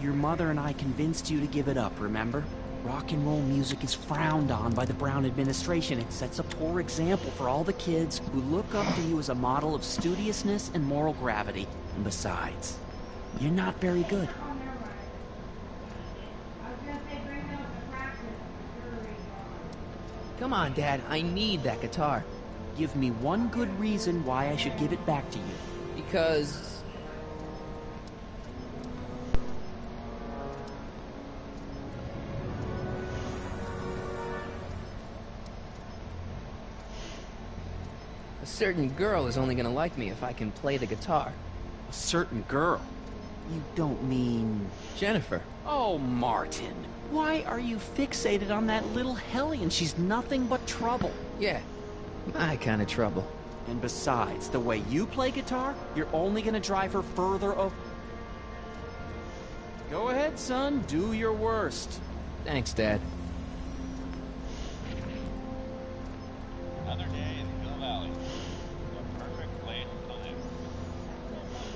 Your mother and I convinced you to give it up, remember? Rock and roll music is frowned on by the Brown administration. It sets a poor example for all the kids who look up to you as a model of studiousness and moral gravity. And besides, you're not very good. Come on, Dad. I need that guitar. Give me one good reason why I should give it back to you. Because... a certain girl is only gonna like me if I can play the guitar. A certain girl? You don't mean... Jennifer. Oh, Martin. Why are you fixated on that little hellion? She's nothing but trouble. Yeah, my kind of trouble. And besides, the way you play guitar, you're only gonna drive her further Go ahead, son. Do your worst. Thanks, Dad. Another day in Hill Valley. The perfect place to live.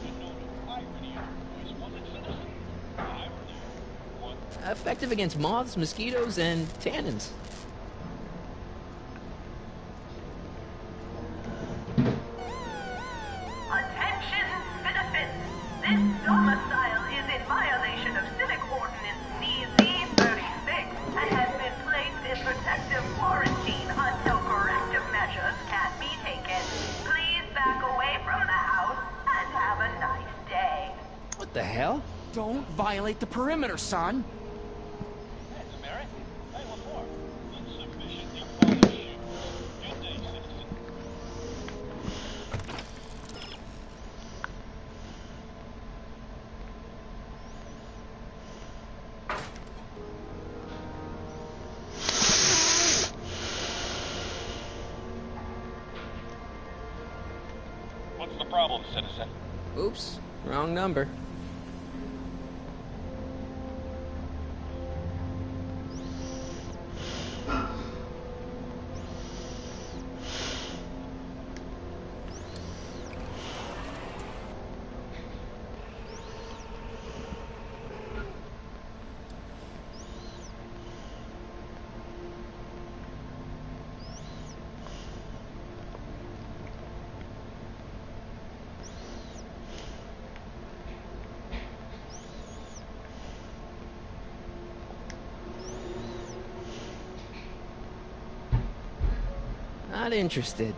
There's no irony of voice one citizen. Irony one. Effective against moths, mosquitoes, and tannins. Attention, citizens! This domicile is in violation of Civic Ordinance CZ-36 and has been placed in protective quarantine until corrective measures can be taken. Please back away from the house and have a nice day. What the hell? Don't violate the perimeter, son. problem, citizen. Oops, wrong number. Not interested.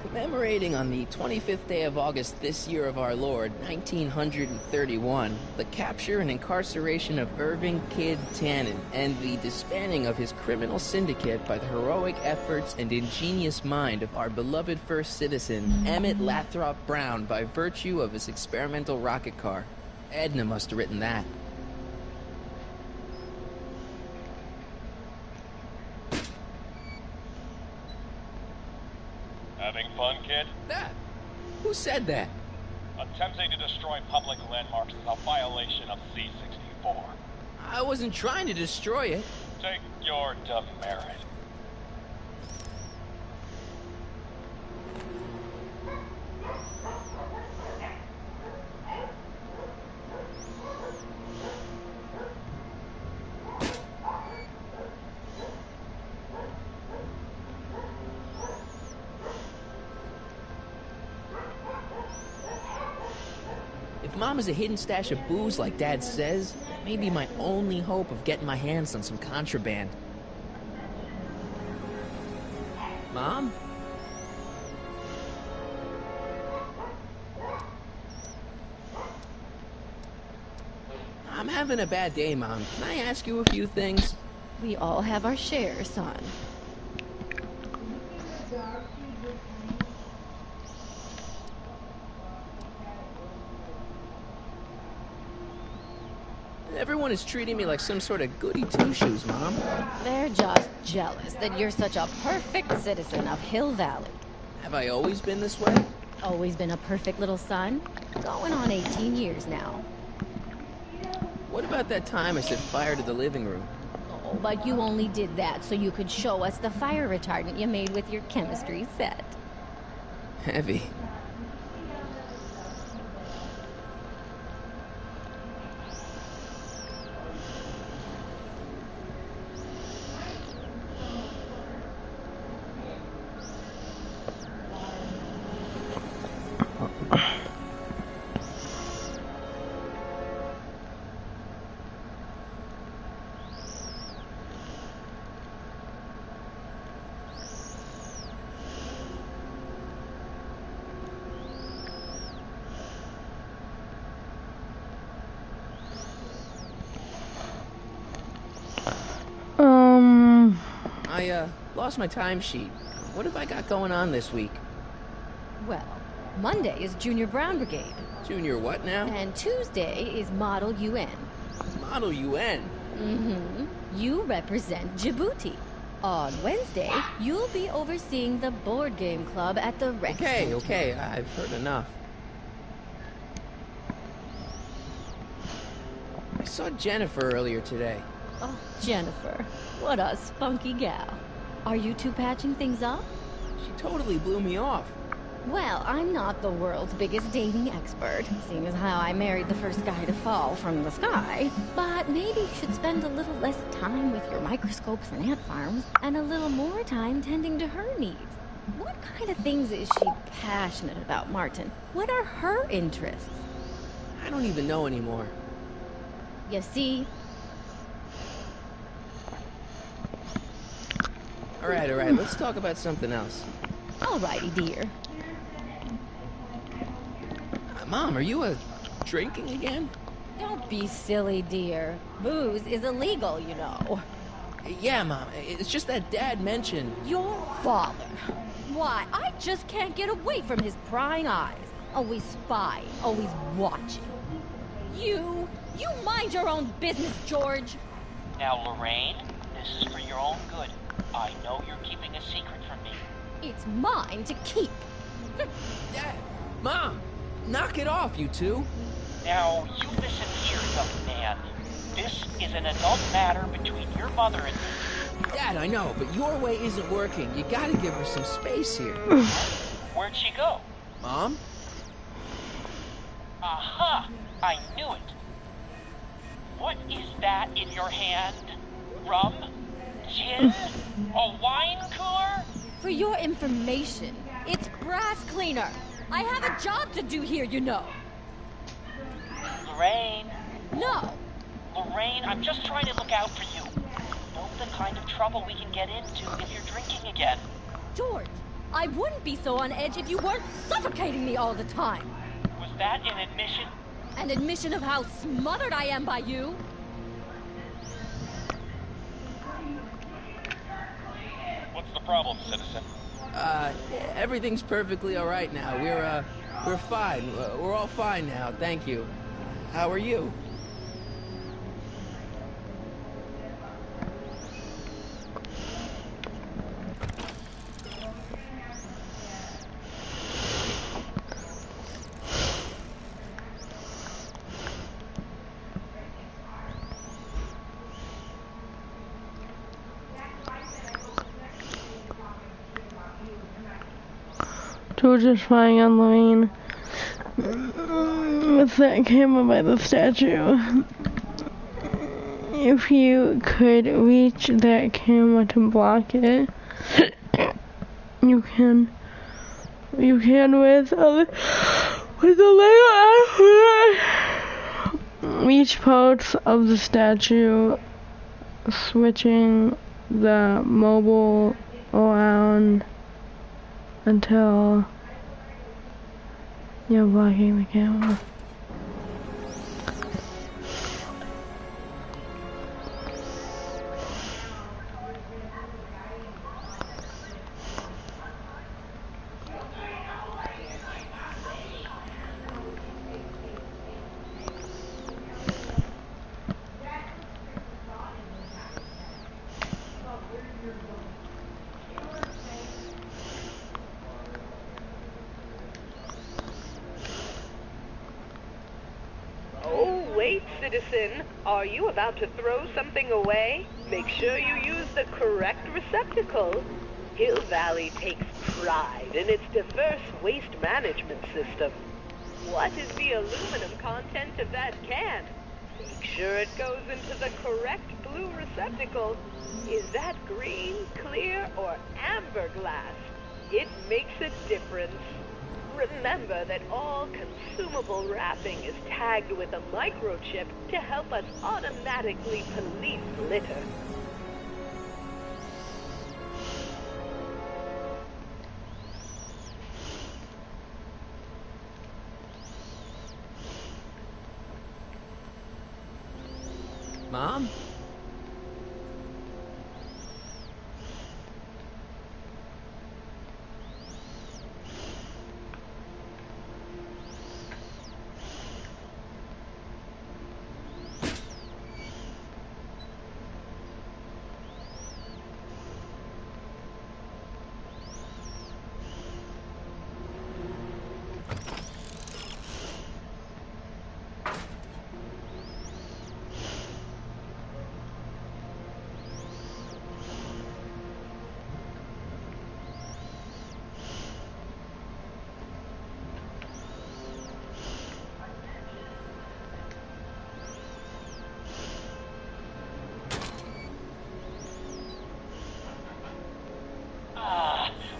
Commemorating on the 25th day of August this year of our Lord, 1931, the capture and incarceration of Irving Kid Tannen and the disbanding of his criminal syndicate by the heroic efforts and ingenious mind of our beloved first citizen, Emmett Lathrop Brown, by virtue of his experimental rocket car. Edna must have written that. Having fun, kid? That? Who said that? Attempting to destroy public landmarks is a violation of C-64. I wasn't trying to destroy it. Take your demerit. If Mom is a hidden stash of booze like Dad says, that may be my only hope of getting my hands on some contraband. Mom? I'm having a bad day, Mom. Can I ask you a few things? We all have our share, son. Everyone is treating me like some sort of goody two-shoes, Mom. They're just jealous that you're such a perfect citizen of Hill Valley. Have I always been this way? Always been a perfect little son. Going on 18 years now. What about that time I set fire to the living room? Oh, but you only did that so you could show us the fire retardant you made with your chemistry set. Heavy. I lost my timesheet. What have I got going on this week? Well, Monday is Junior Brown Brigade. Junior what now? And Tuesday is Model UN. Model UN? Mm-hmm. You represent Djibouti. On Wednesday, you'll be overseeing the board game club at the rec center. Okay, I've heard enough. I saw Jennifer earlier today. Oh, Jennifer. What a spunky gal. Are you two patching things up? She totally blew me off. Well, I'm not the world's biggest dating expert, seeing as how I married the first guy to fall from the sky. But maybe you should spend a little less time with your microscopes and ant farms, and a little more time tending to her needs. What kind of things is she passionate about, Martin? What are her interests? I don't even know anymore. You see? All right, let's talk about something else. Alrighty, dear. Mom, are you drinking again? Don't be silly, dear. Booze is illegal, you know. Yeah, Mom. It's just that Dad mentioned... Your father. Why, I just can't get away from his prying eyes. Always spying, always watching. You mind your own business, George. Now, Lorraine, this is for your own good. I know you're keeping a secret from me. It's mine to keep. Dad! Mom! Knock it off, you two! Now, you listen here, young man. This is an adult matter between your mother and me. Dad, I know, but your way isn't working. You gotta give her some space here. Where'd she go? Mom? Aha! I knew it. What is that in your hand? Rum? Gin? A wine cooler? For your information, it's brass cleaner. I have a job to do here, you know. Lorraine. No. Lorraine, I'm just trying to look out for you. Know the kind of trouble we can get into if you're drinking again. George, I wouldn't be so on edge if you weren't suffocating me all the time. Was that an admission? An admission of how smothered I am by you? What's the problem, citizen? Everything's perfectly alright now. We're fine. We're all fine now, thank you. How are you? George is spying on Lorraine with that camera by the statue. If you could reach that camera to block it, you can with a little effort reach parts of the statue, switching the mobile around until you're blocking the camera. Citizen, are you about to throw something away? Make sure you use the correct receptacle. Hill Valley takes pride in its diverse waste management system. What is the aluminum content of that can? Make sure it goes into the correct blue receptacle. Is that green, clear, or amber glass? It makes a difference. Remember that all consumable wrapping is tagged with a microchip to help us automatically police litter. Mom?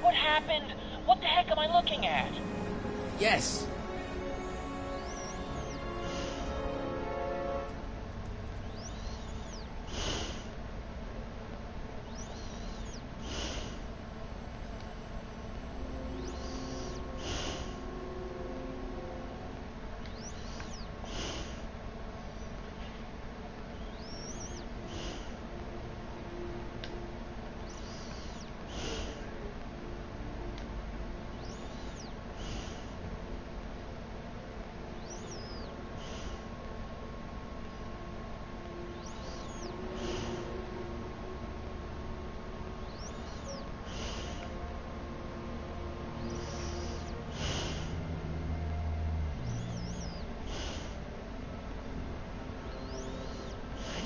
What happened? What the heck am I looking at? Yes.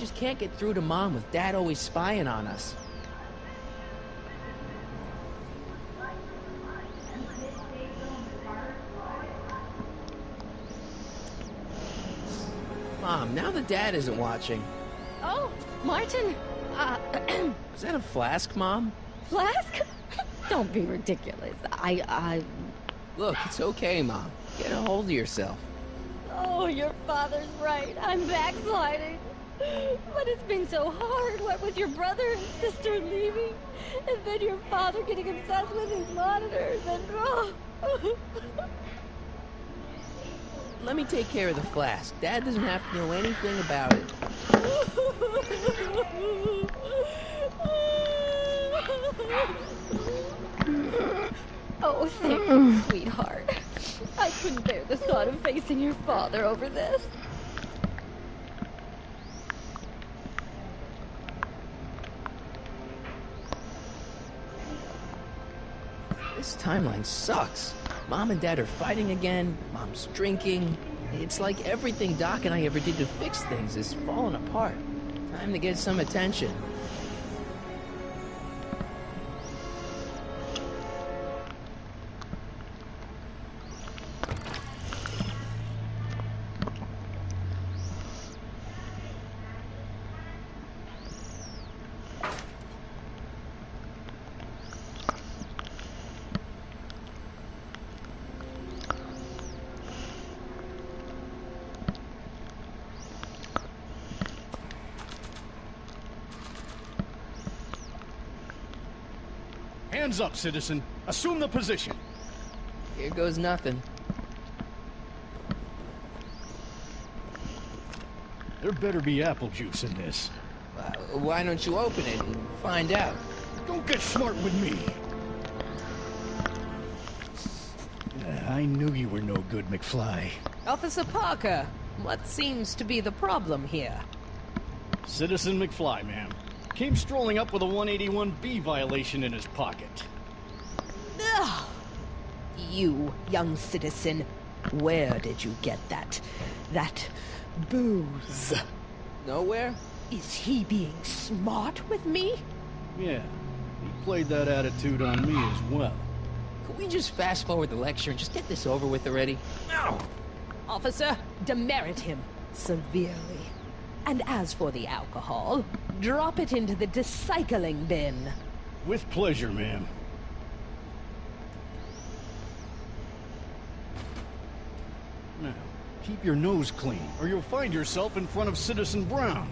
just can't get through to Mom with Dad always spying on us. Mom, now that Dad isn't watching. Oh, Martin. Is that a flask, Mom? Flask? Don't be ridiculous. Look, it's okay, Mom. Get a hold of yourself. Oh, your father's right. I'm backsliding. But it's been so hard, what with your brother and sister leaving, and then your father getting obsessed with his monitors, and Let me take care of the flask. Dad doesn't have to know anything about it. Oh, thank you, sweetheart. I couldn't bear the thought of facing your father over this. This timeline sucks. Mom and Dad are fighting again. Mom's drinking. It's like everything Doc and I ever did to fix things is falling apart. Time to get some attention. Hands up, citizen. Assume the position. Here goes nothing. There better be apple juice in this. Why don't you open it and find out? Don't get smart with me. I knew you were no good, McFly. Officer Parker, what seems to be the problem here? Citizen McFly, ma'am. Came strolling up with a 181B violation in his pocket. Ugh. You, young citizen, where did you get that booze? Nowhere? Is he being smart with me? Yeah, he played that attitude on me as well. Could we just fast forward the lecture and just get this over with already? No! Officer, demerit him severely. And as for the alcohol, drop it into the recycling bin. With pleasure, ma'am. Now, keep your nose clean, or you'll find yourself in front of Citizen Brown.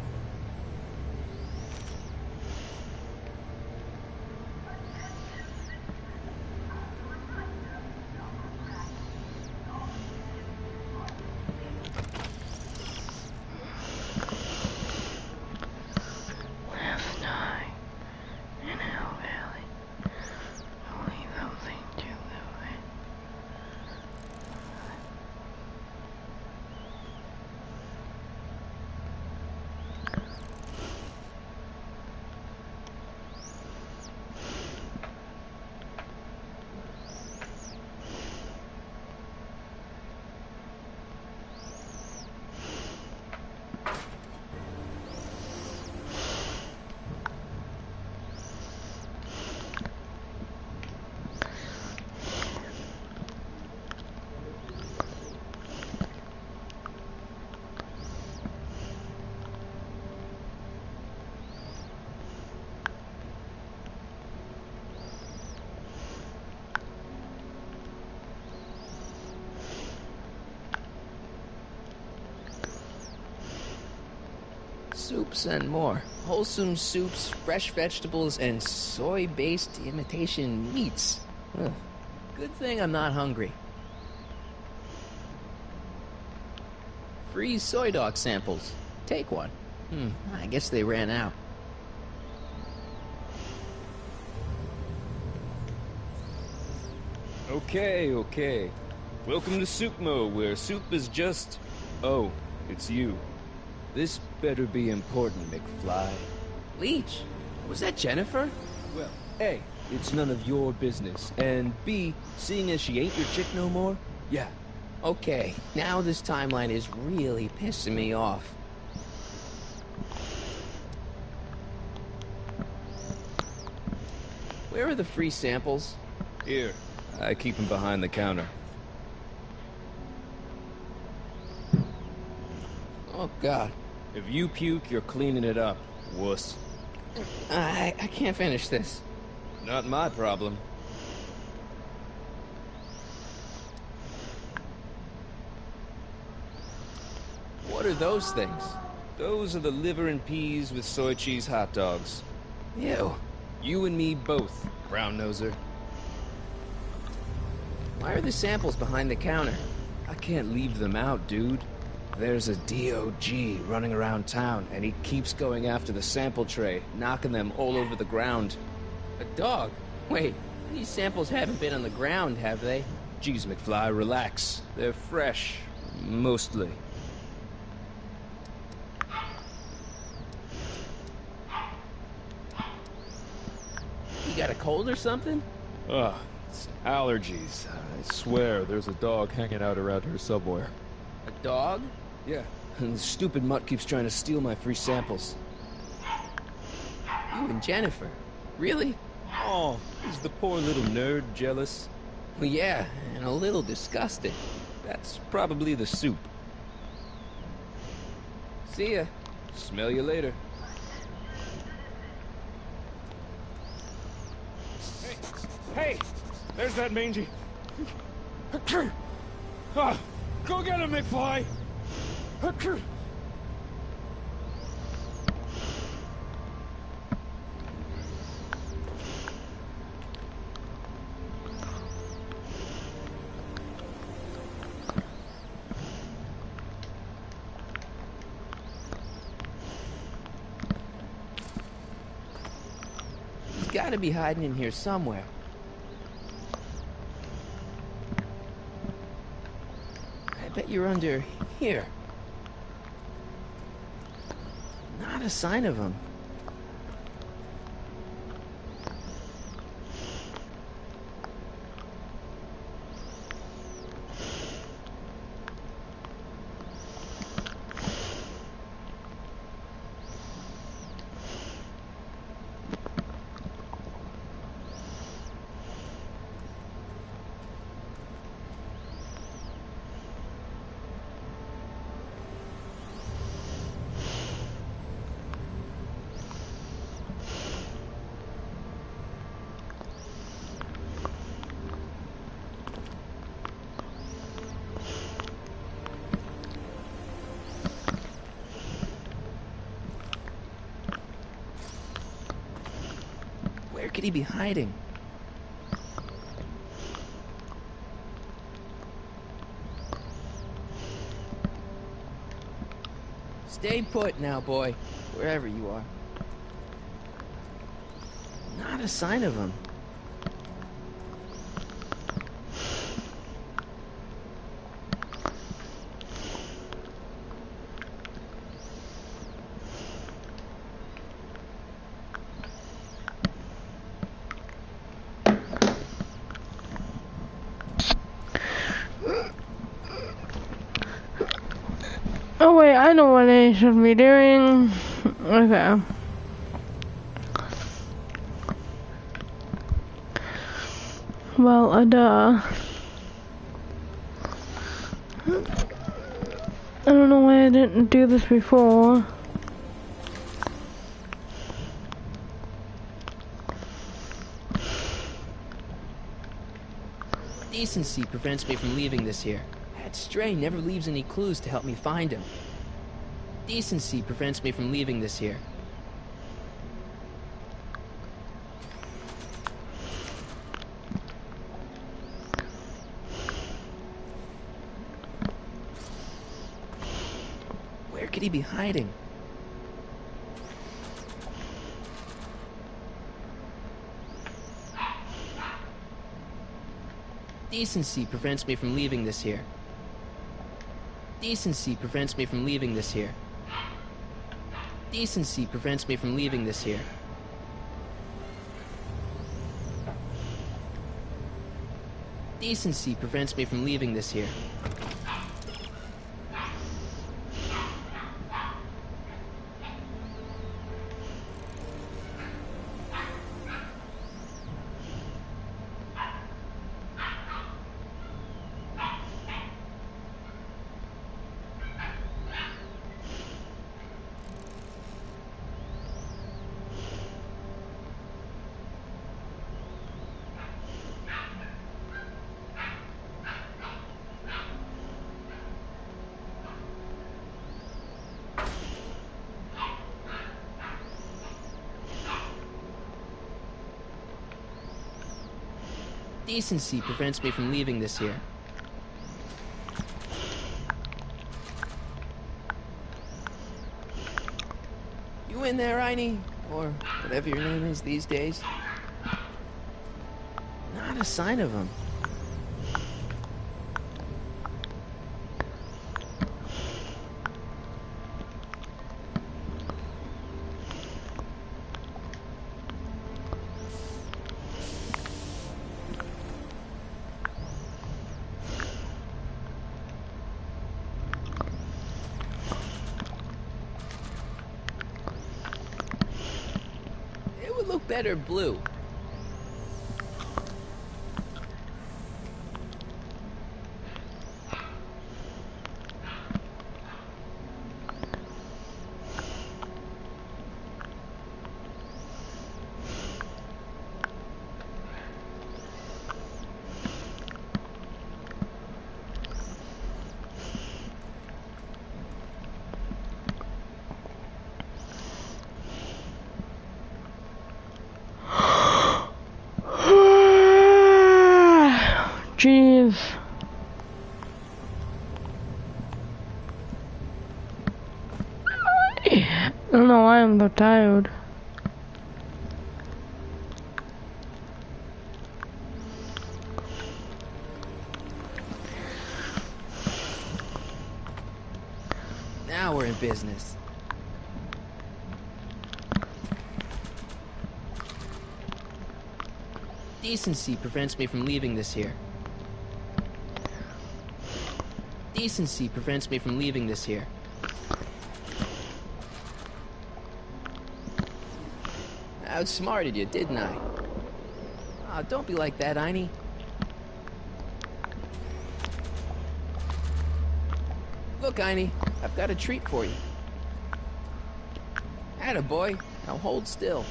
Soups and more. Wholesome soups, fresh vegetables, and soy-based imitation meats. Ugh. Good thing I'm not hungry. Free soy dog samples. Take one. I guess they ran out. Okay. Welcome to Soupmo, where soup is just... Oh, it's you. This better be important, McFly. Leech? Was that Jennifer? Well, A, it's none of your business, and B, seeing as she ain't your chick no more, yeah. Okay, now this timeline is really pissing me off. Where are the free samples? Here, I keep them behind the counter. Oh, God. If you puke, you're cleaning it up, wuss. I can't finish this. Not my problem. What are those things? Those are the liver and peas with soy cheese hot dogs. Ew. You and me both, brown noser. Why are the samples behind the counter? I can't leave them out, dude. There's a DOG running around town, and he keeps going after the sample tray, knocking them all over the ground. A dog? Wait, these samples haven't been on the ground, have they? Jeez, McFly, relax. They're fresh. Mostly. You got a cold or something? Ugh, it's allergies. I swear there's a dog hanging out around here somewhere. A dog? Yeah, and the stupid mutt keeps trying to steal my free samples. You and Jennifer? Really? Oh, is the poor little nerd jealous? Well, yeah, and a little disgusted. That's probably the soup. See ya. Smell you later. Hey! There's that mangy. Ah, go get him, McFly! He's gotta be hiding in here somewhere. I bet you're under here. Not a sign of him. Where could he be hiding? Stay put now, boy, wherever you are. Not a sign of him. Oh wait, I know what I should be doing. Okay. Well, duh. I don't know why I didn't do this before. Decency prevents me from leaving this here. That stray never leaves any clues to help me find him. Decency prevents me from leaving this here. Where could he be hiding? Decency prevents me from leaving this here. Decency prevents me from leaving this here. Decency prevents me from leaving this here. Decency prevents me from leaving this here. Decency prevents me from leaving this here. You in there, Einie? Or whatever your name is these days? Not a sign of him. It would look better blue. Jeez. I don't know why I'm so tired. Now we're in business. Decency prevents me from leaving this here. Decency prevents me from leaving this here. I outsmarted you, didn't I? Oh, don't be like that, Einie. Look, Einie, I've got a treat for you. Attaboy. Now hold still.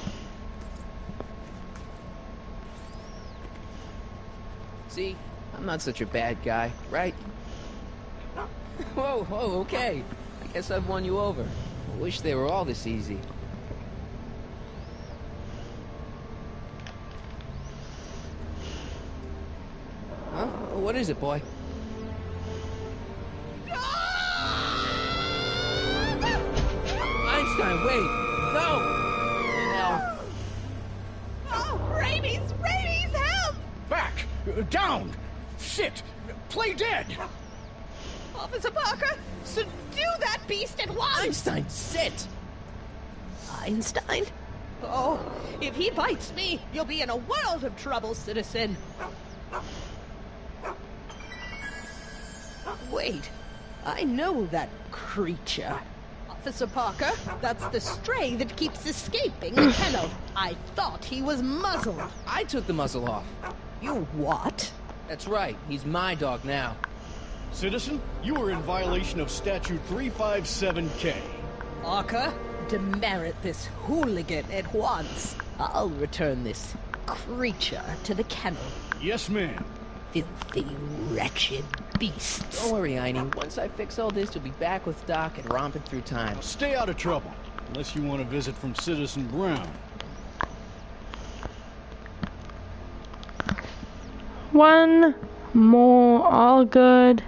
See? I'm not such a bad guy, right? Whoa, whoa, okay. I guess I've won you over. I wish they were all this easy. Huh? What is it, boy? Einstein, wait! No! Hell. Oh, rabies! Rabies, help! Back! Down! Sit! Play dead! Officer Parker, subdue that beast at once! Einstein, sit! Einstein? Oh, if he bites me, you'll be in a world of trouble, citizen. Wait, I know that creature. Officer Parker, that's the stray that keeps escaping the kennel. I thought he was muzzled. I took the muzzle off. You what? That's right, he's my dog now. Citizen, you are in violation of Statute 357K. Parker, demerit this hooligan at once. I'll return this creature to the kennel. Yes, ma'am. Filthy, wretched beasts. Don't worry, Einie. Once I fix all this, you'll be back with Doc and romping through time. Stay out of trouble, unless you want a visit from Citizen Brown. One more. All good.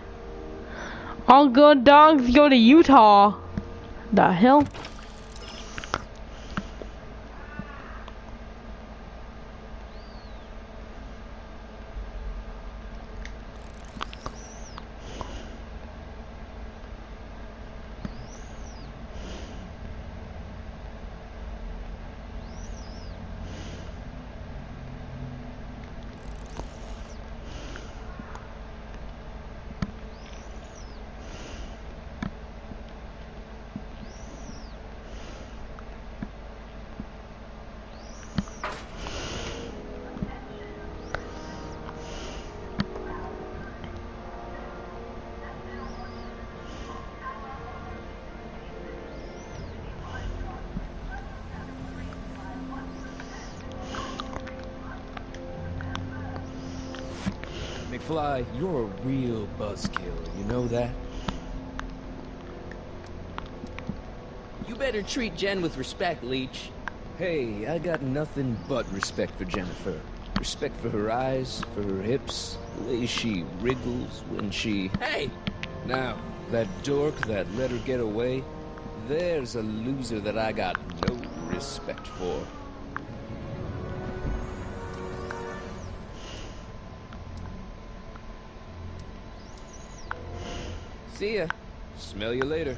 All good dogs go to Utah. The hell? McFly, you're a real buzzkill, you know that? You better treat Jen with respect, Leech. Hey, I got nothing but respect for Jennifer. Respect for her eyes, for her hips, the way she wriggles when she... Hey! Now, that dork that let her get away, there's a loser that I got no respect for. See ya. Smell you later.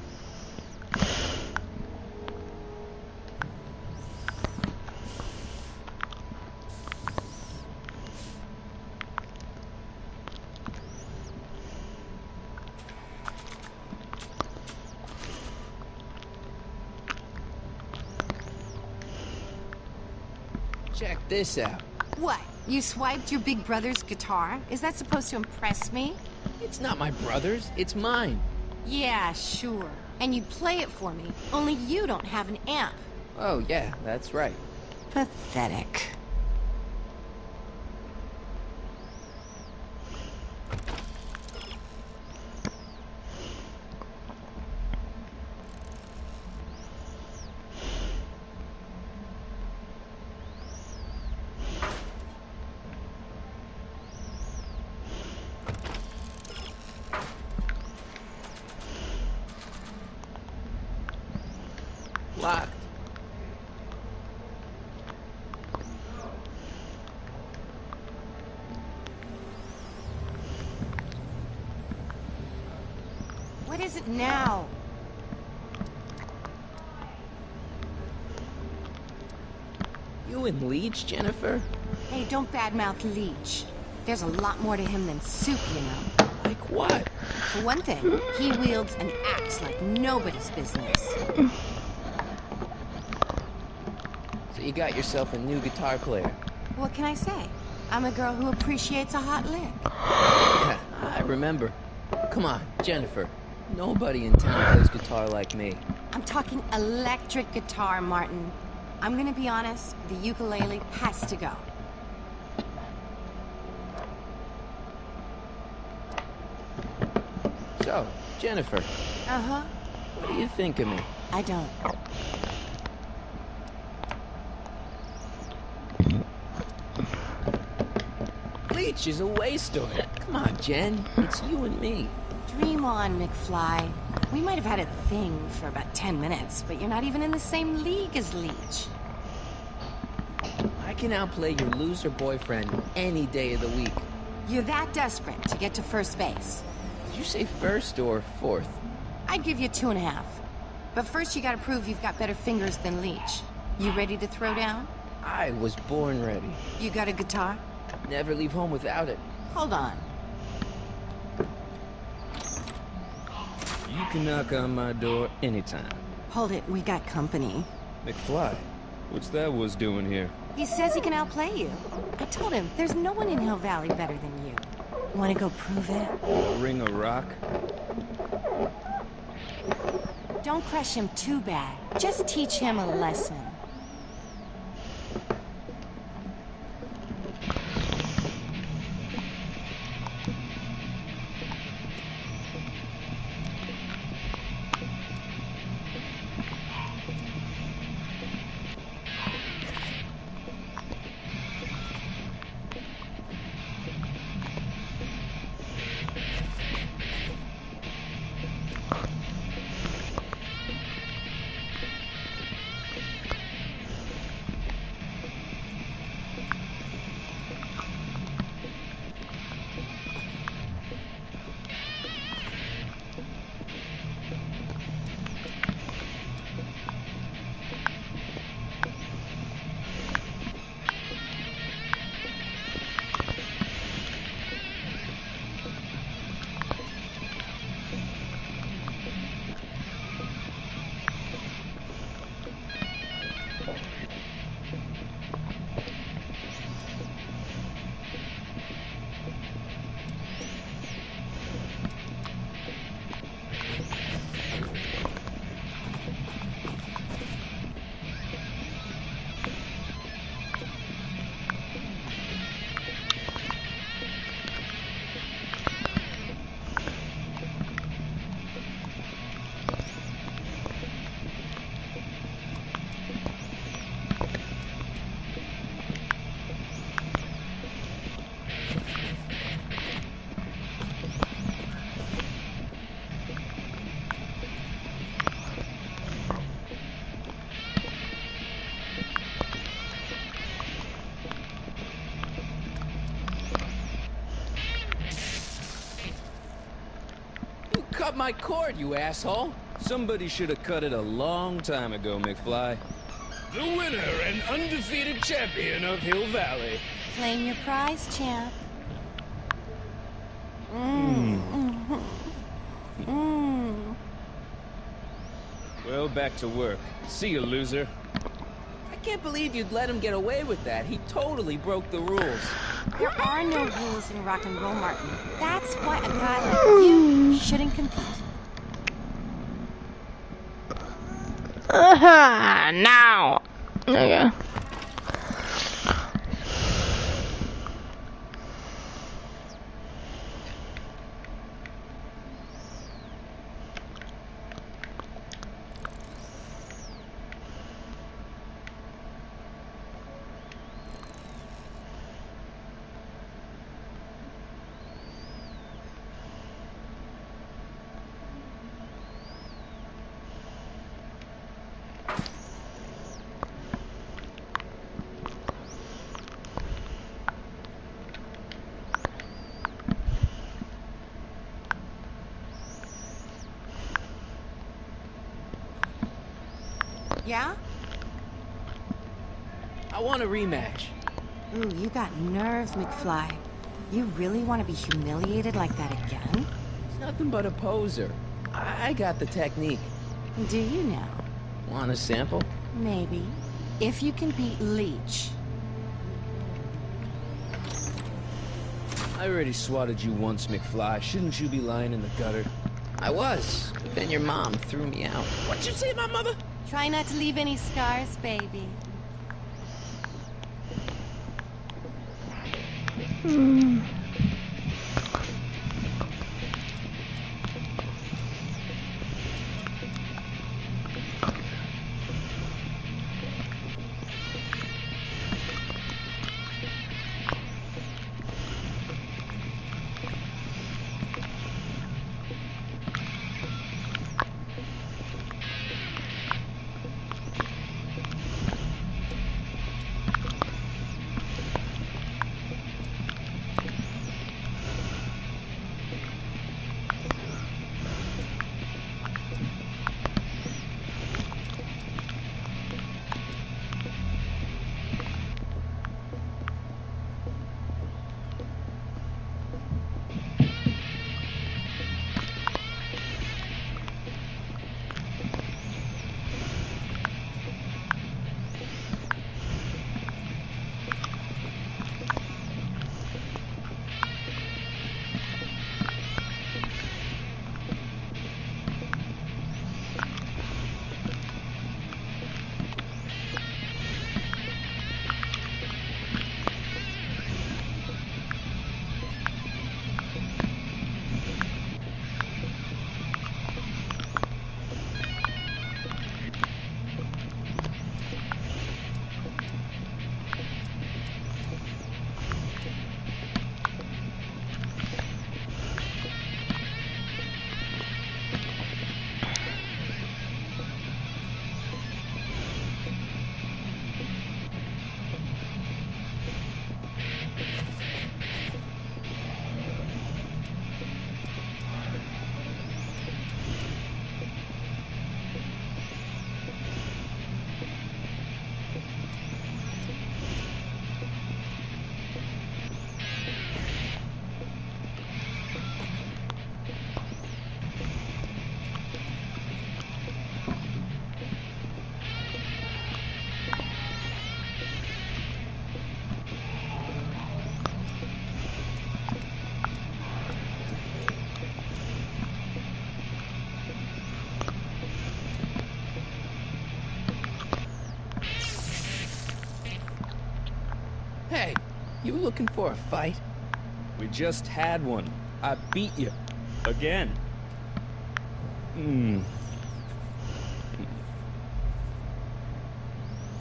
Check this out. What? You swiped your big brother's guitar? Is that supposed to impress me? It's not my brother's, it's mine. Yeah, sure. And you play it for me, only you don't have an amp. Oh, yeah, that's right. Pathetic. Locked. What is it now? You and Leech, Jennifer? Hey, don't badmouth Leech. There's a lot more to him than soup, you know. Like what? For one thing, he wields an axe like nobody's business. So you got yourself a new guitar player. What can I say? I'm a girl who appreciates a hot lick. Yeah, I remember. Come on, Jennifer. Nobody in town plays guitar like me. I'm talking electric guitar, Martin. I'm gonna be honest, the ukulele has to go. So, Jennifer. Uh-huh. What do you think of me? I don't. Leech is a waste of it. Come on, Jen. It's you and me. Dream on, McFly. We might have had a thing for about 10 minutes, but you're not even in the same league as Leech. I can outplay your loser boyfriend any day of the week. You're that desperate to get to first base. Did you say first or fourth? I'd give you 2.5. But first you gotta prove you've got better fingers than Leech. You ready to throw down? I was born ready. You got a guitar? Never leave home without it. Hold on. You can knock on my door anytime. Hold it, we got company. McFly, what's that was doing here? He says he can outplay you. I told him, there's no one in Hill Valley better than you. Wanna go prove it? Ring a rock? Don't crush him too bad. Just teach him a lesson. Cut my cord, you asshole! Somebody should have cut it a long time ago, McFly. The winner and undefeated champion of Hill Valley. Claim your prize, champ. Well, back to work. See you, loser. I can't believe you'd let him get away with that. He totally broke the rules. There are no rules in rock and roll, Martin. That's why a guy like you shouldn't compete. Now. Okay. Yeah? I want a rematch. Ooh, you got nerves, McFly. You really want to be humiliated like that again? It's nothing but a poser. I got the technique. Do you now? Want a sample? Maybe. If you can beat Leech. I already swatted you once, McFly. Shouldn't you be lying in the gutter? I was, but then your mom threw me out. What'd you say, my mother? Try not to leave any scars, baby. Hey, you looking for a fight? We just had one. I beat you. Again.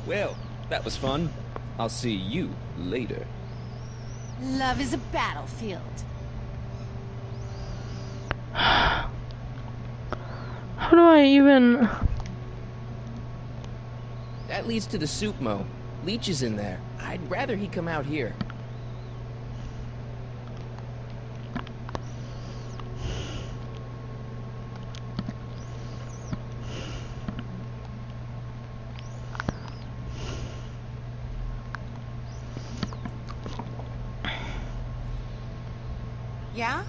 Well, that was fun. I'll see you later. Love is a battlefield. How do I even... That leads to the soup mo. Leech is in there. I'd rather he come out here. Yeah?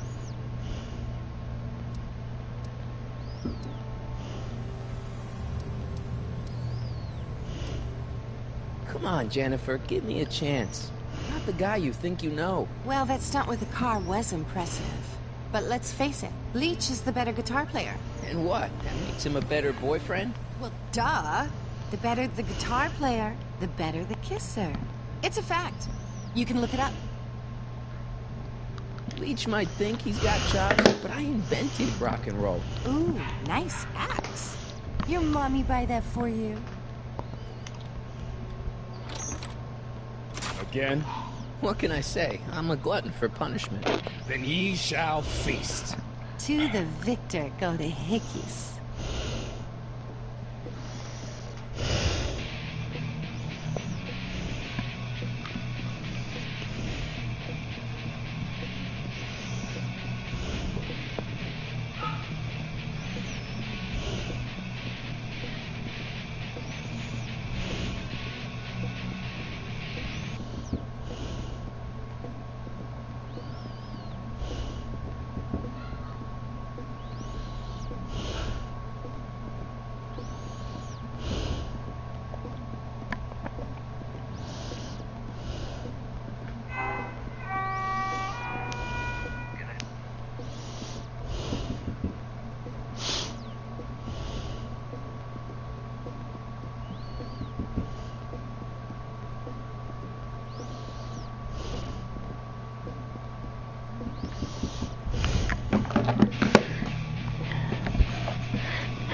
Come on, Jennifer, give me a chance. I'm not the guy you think you know. Well, that stunt with the car was impressive. But let's face it, Leech is the better guitar player. And what? That makes him a better boyfriend? Well, duh. The better the guitar player, the better the kisser. It's a fact. You can look it up. Leech might think he's got chops, but I invented rock and roll. Ooh, nice axe. Your mommy buy that for you? Again? What can I say? I'm a glutton for punishment. Then ye shall feast. To the victor go the hickeys.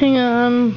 Hang on.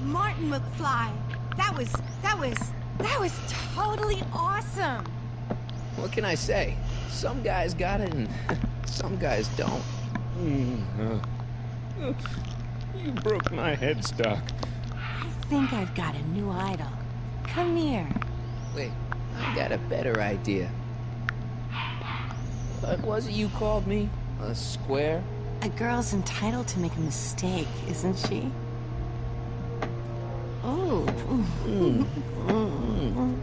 Martin McFly. That was totally awesome. What can I say? Some guys got it and some guys don't. You broke my headstock. I think I've got a new idol. Come here. Wait, I got a better idea. What was it you called me? A square? A girl's entitled to make a mistake, isn't she? Oh. Oh.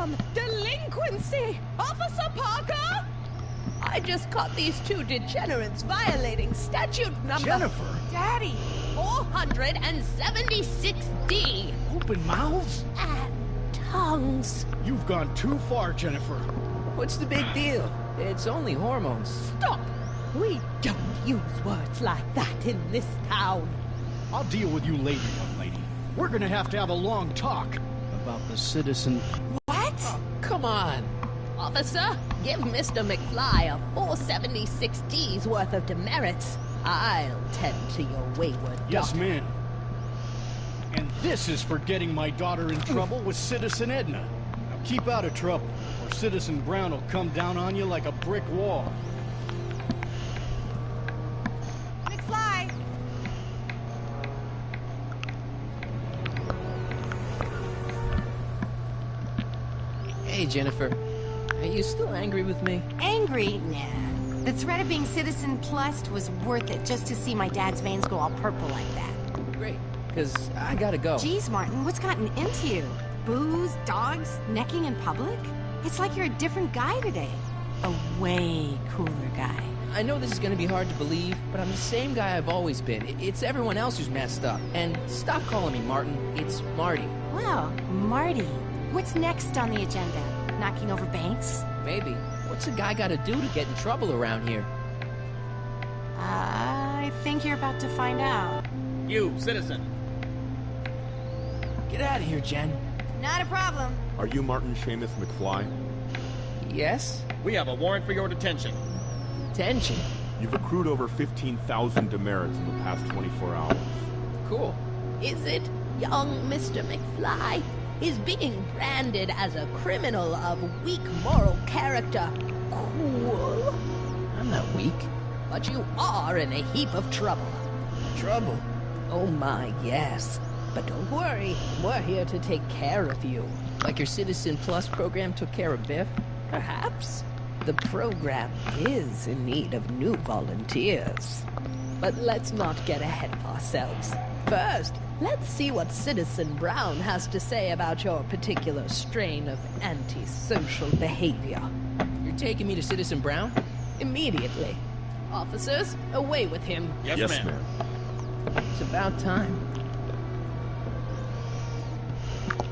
Mayhem! Delinquency! Officer Parker! I just caught these two degenerates violating statute number... Jennifer! Daddy! 476D! Open mouths? And tongues. You've gone too far, Jennifer. What's the big deal? It's only hormones. Stop! We don't use words like that in this town. I'll deal with you later, young lady. We're gonna have to have a long talk about the citizen... What? Oh, come on. Officer, give Mr. McFly a 476D's worth of demerits. I'll tend to your wayward Yes, daughter. ma'am. And this is for getting my daughter in trouble with Citizen Edna. Now keep out of trouble, or Citizen Brown will come down on you like a brick wall. McFly! Hey, Jennifer. Are you still angry with me? Angry? Nah. The threat of being Citizen Plus was worth it just to see my dad's veins go all purple like that. Great, because I gotta go. Geez, Martin, what's gotten into you? Booze, dogs, necking in public? It's like you're a different guy today. A way cooler guy. I know this is gonna be hard to believe, but I'm the same guy I've always been. It's everyone else who's messed up. And stop calling me Martin. It's Marty. Wow, Marty. What's next on the agenda? Knocking over banks? Maybe. What's a guy gotta do to get in trouble around here? I think you're about to find out. You, citizen. Get out of here, Jen. Not a problem. Are you Martin Seamus McFly? Yes? We have a warrant for your detention. Detention? You've accrued over 15,000 demerits in the past 24 hours. Cool. Is it, young Mr. McFly? Is being branded as a criminal of weak moral character cool? I'm not weak. But you are in a heap of trouble. Trouble? Oh my, yes. But don't worry, we're here to take care of you. Like your Citizen Plus program took care of Biff? Perhaps. The program is in need of new volunteers. But let's not get ahead of ourselves. First, let's see what Citizen Brown has to say about your particular strain of antisocial behavior. You're taking me to Citizen Brown? Immediately. Officers, away with him. Yes, ma'am. It's about time.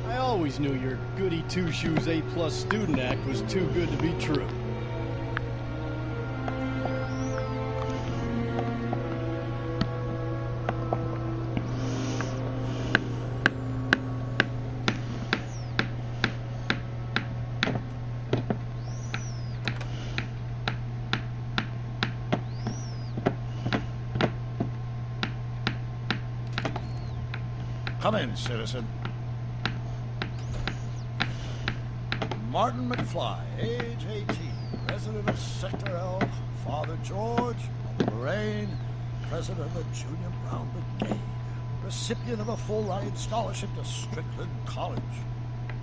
I always knew your goody two-shoes A-plus student act was too good to be true. Come in, citizen. Martin McFly, age 18, resident of Sector L, Father George, Mother Lorraine, president of the Junior Brown Brigade, recipient of a full-ride scholarship to Strickland College,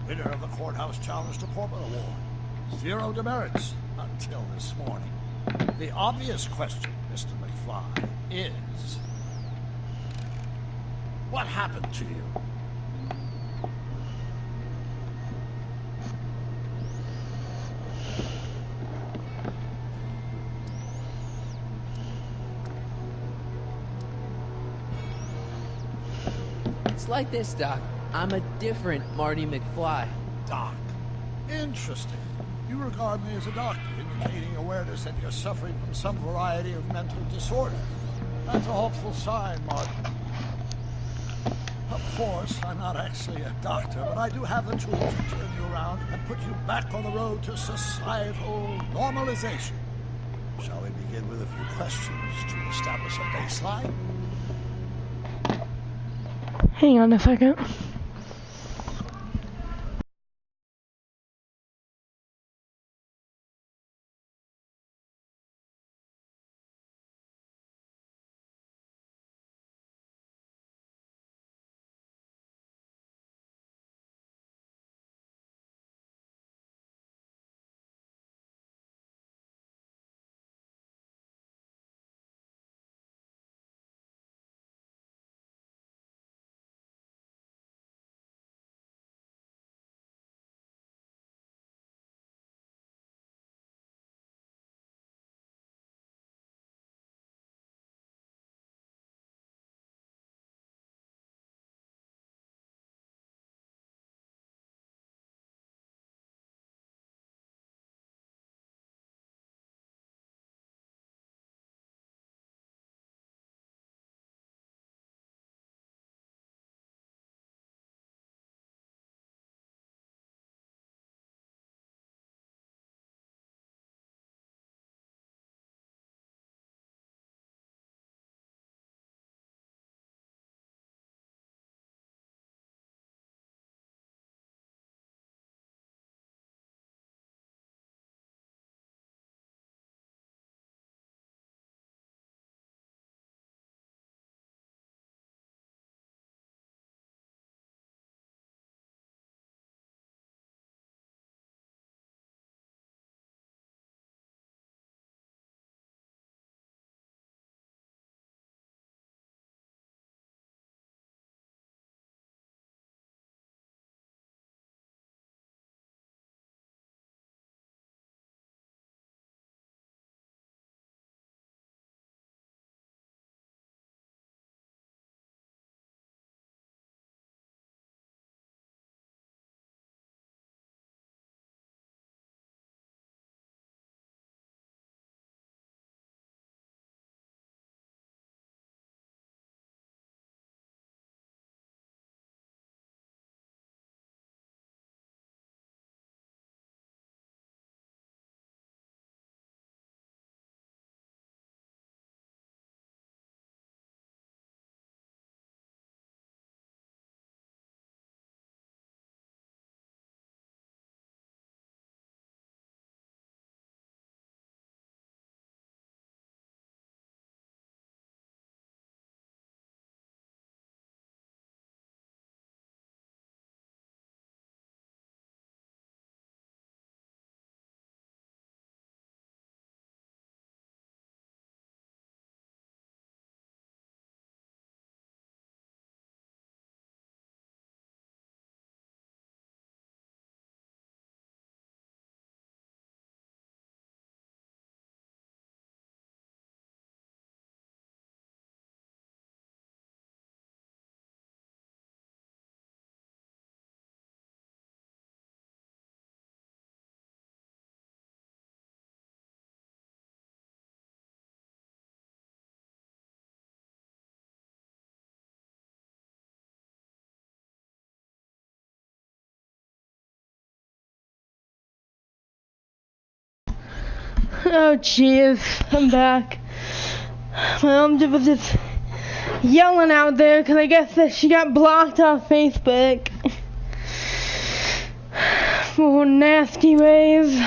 winner of the Courthouse Challenge Deportment Award, 0 demerits until this morning. The obvious question, Mr. McFly, is... what happened to you? It's like this, Doc. I'm a different Marty McFly. Doc. Interesting. You regard me as a doctor, indicating awareness that you're suffering from some variety of mental disorder. That's a hopeful sign, Martin. Of course, I'm not actually a doctor, but I do have the tools to turn you around and put you back on the road to societal normalization. Shall we begin with a few questions to establish a baseline? Hang on a second. Oh jeez, I'm back. My mom was just yelling out there because I guess that she got blocked off Facebook for nasty ways.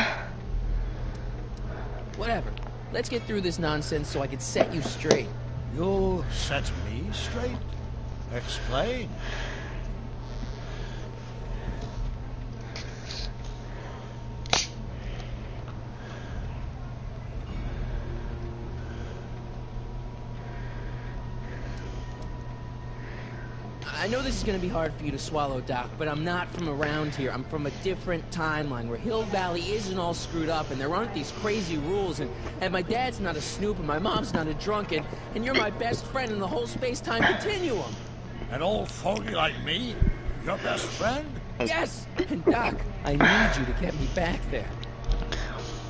Whatever. Let's get through this nonsense so I can set you straight. You'll set me straight? Explain. I know this is gonna be hard for you to swallow, Doc, but I'm not from around here. I'm from a different timeline where Hill Valley isn't all screwed up and there aren't these crazy rules and my dad's not a snoop and my mom's not a drunk and you're my best friend in the whole space-time continuum. An old fogey like me? Your best friend? Yes! And Doc, I need you to get me back there.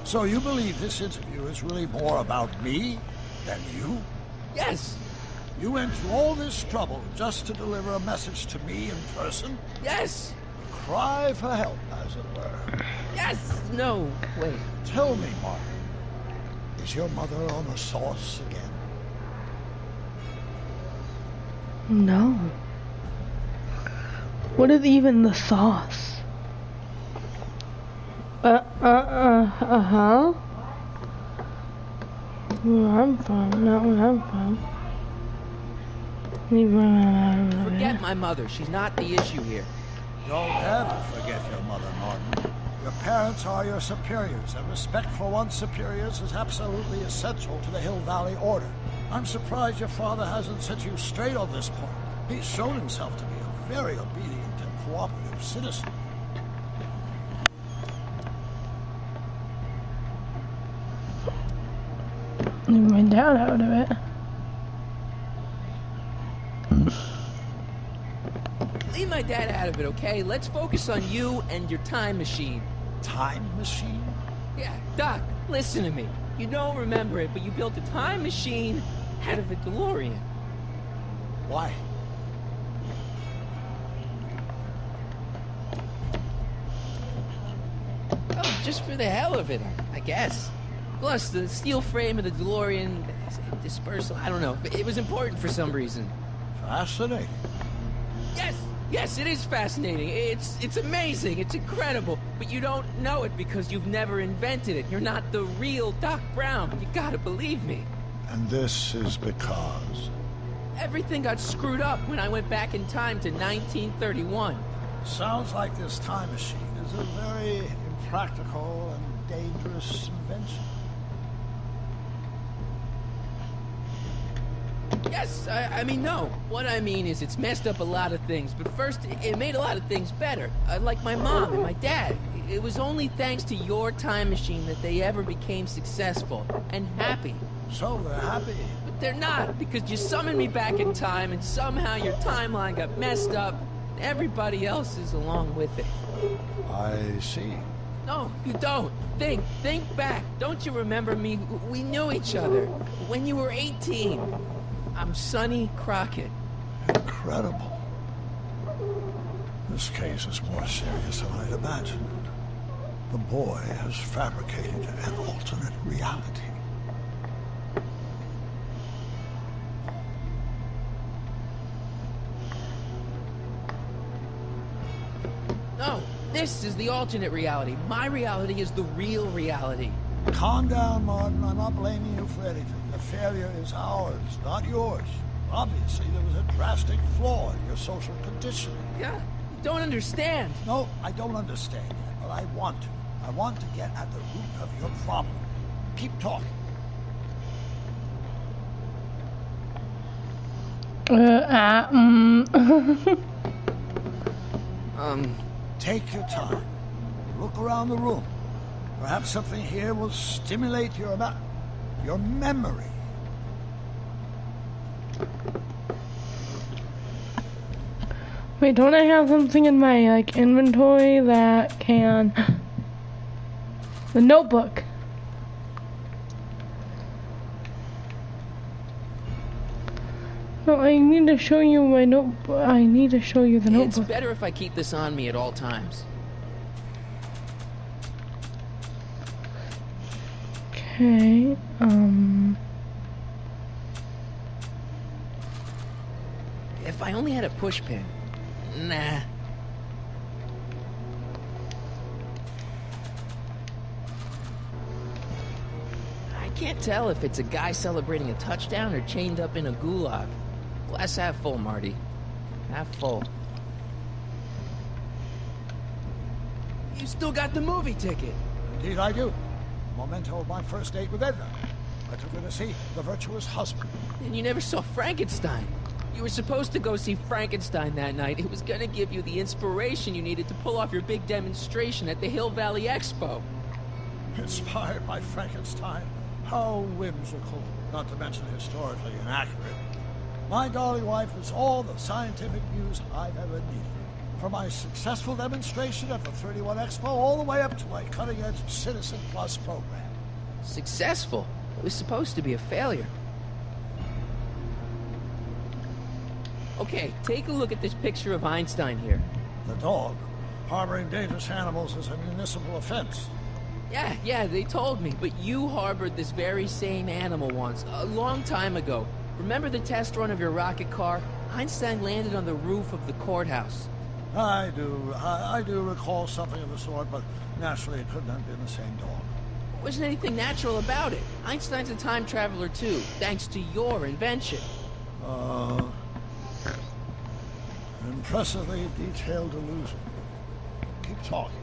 So you believe this interview is really more about me than you? Yes! You went through all this trouble just to deliver a message to me in person? Yes! A cry for help, as it were. Yes! No, wait. Tell me, Martin, is your mother on the sauce again? No. What is even the sauce? Uh-huh. Where I'm from, not where I'm from. Forget my mother. She's not the issue here. Don't ever forget your mother, Martin. Your parents are your superiors, and respect for one's superiors is absolutely essential to the Hill Valley Order. I'm surprised your father hasn't set you straight on this point. He's shown himself to be a very obedient and cooperative citizen. Leave my dad out of it. Leave my dad out of it, okay? Let's focus on you and your time machine. Time machine? Yeah, Doc, listen to me. You don't remember it, but you built a time machine out of a DeLorean. Why? Oh, just for the hell of it, I guess. Plus, the steel frame of the DeLorean dispersal, I don't know. It was important for some reason. Fascinating. Yes, it is fascinating. It's amazing. It's incredible. But you don't know it because you've never invented it. You're not the real Doc Brown. You gotta believe me. And this is because? Everything got screwed up when I went back in time to 1931. Sounds like this time machine is a very impractical and dangerous invention. Yes, I mean, no. What I mean is it's messed up a lot of things. But first, it made a lot of things better. Like my mom and my dad. It was only thanks to your time machine that they ever became successful and happy. So they're happy. But they're not, because you summoned me back in time and somehow your timeline got messed up. And everybody else is along with it. I see. No, you don't. Think back. Don't you remember me? We knew each other when you were 18. I'm Sonny Crockett. Incredible. This case is more serious than I'd imagined. The boy has fabricated an alternate reality. No, this is the alternate reality. My reality is the real reality. Calm down, Martin. I'm not blaming you for anything. The failure is ours, not yours. Obviously, there was a drastic flaw in your social conditioning. Yeah, you don't understand. No, I don't understand yet, but I want to. I want to get at the root of your problem. Keep talking. Take your time. Look around the room. Perhaps something here will stimulate your memory. Wait, don't I have something in my inventory that can? The notebook. No, I need to show you my notebook. I need to show you the notebook. It's better if I keep this on me at all times. Okay, If I only had a pushpin. Nah. I can't tell if it's a guy celebrating a touchdown or chained up in a gulag. Glass half full, Marty. Half full. You still got the movie ticket. Indeed I do. Memento of my first date with Edna. I took her to see The Virtuous Husband. And you never saw Frankenstein. You were supposed to go see Frankenstein that night. It was gonna give you the inspiration you needed to pull off your big demonstration at the Hill Valley Expo. Inspired by Frankenstein? How whimsical, not to mention historically inaccurate. My darling wife was all the scientific muse I've ever needed. From my successful demonstration at the 31 Expo all the way up to my cutting-edge Citizen Plus program. Successful? It was supposed to be a failure. Okay, take a look at this picture of Einstein here. The dog. Harboring dangerous animals is a municipal offense. Yeah, they told me. But you harbored this very same animal once, a long time ago. Remember the test run of your rocket car? Einstein landed on the roof of the courthouse. I do recall something of the sort, but naturally it couldn't have been the same dog. There wasn't anything natural about it. Einstein's a time traveler too, thanks to your invention. Impressively detailed illusion. Keep talking.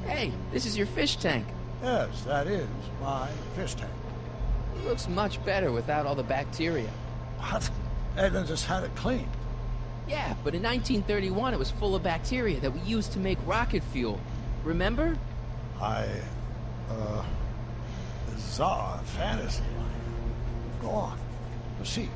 Hey, this is your fish tank. Yes, that is my fish tank. It looks much better without all the bacteria. What? Edna just had it cleaned. Yeah, but in 1931 it was full of bacteria that we used to make rocket fuel. Remember? Bizarre fantasy life. Go on. Proceed.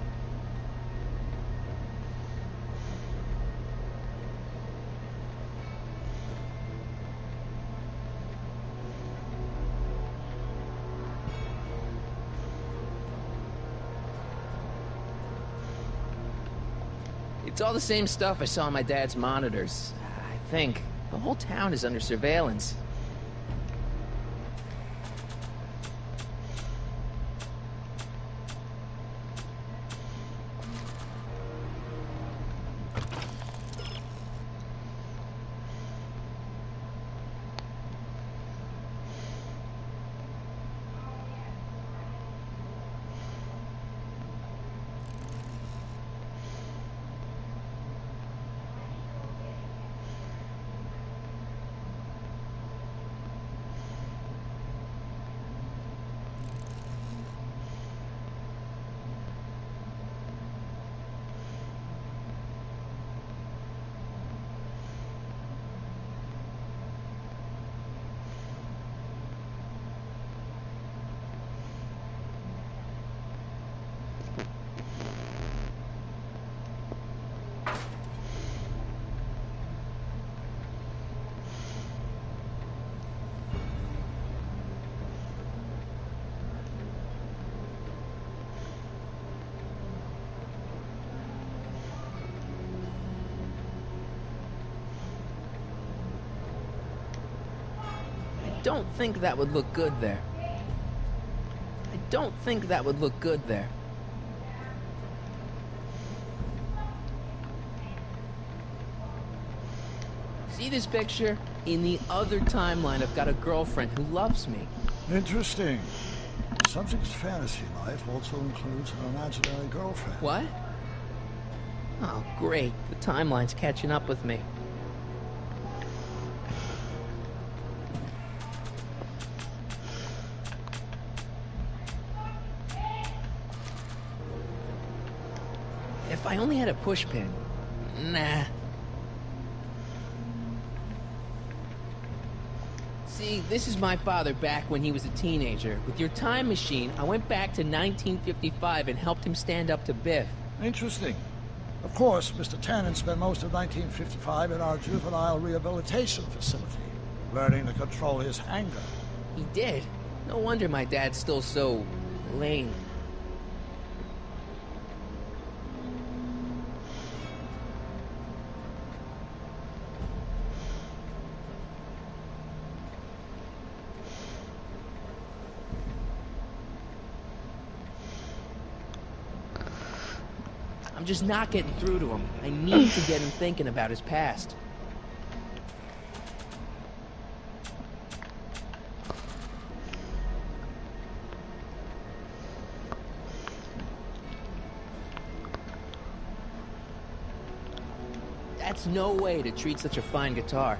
It's all the same stuff I saw on my dad's monitors. I think. The whole town is under surveillance. I don't think that would look good there. I don't think that would look good there. See this picture? In the other timeline, I've got a girlfriend who loves me. Interesting. The subject's fantasy life also includes an imaginary girlfriend. What? Oh, great. The timeline's catching up with me. If I only had a pushpin. Nah. See, this is my father back when he was a teenager. With your time machine, I went back to 1955 and helped him stand up to Biff. Interesting. Of course, Mr. Tannen spent most of 1955 in our juvenile rehabilitation facility, learning to control his anger. He did. No wonder my dad's still so lame. I'm just not getting through to him. I need to get him thinking about his past. That's no way to treat such a fine guitar.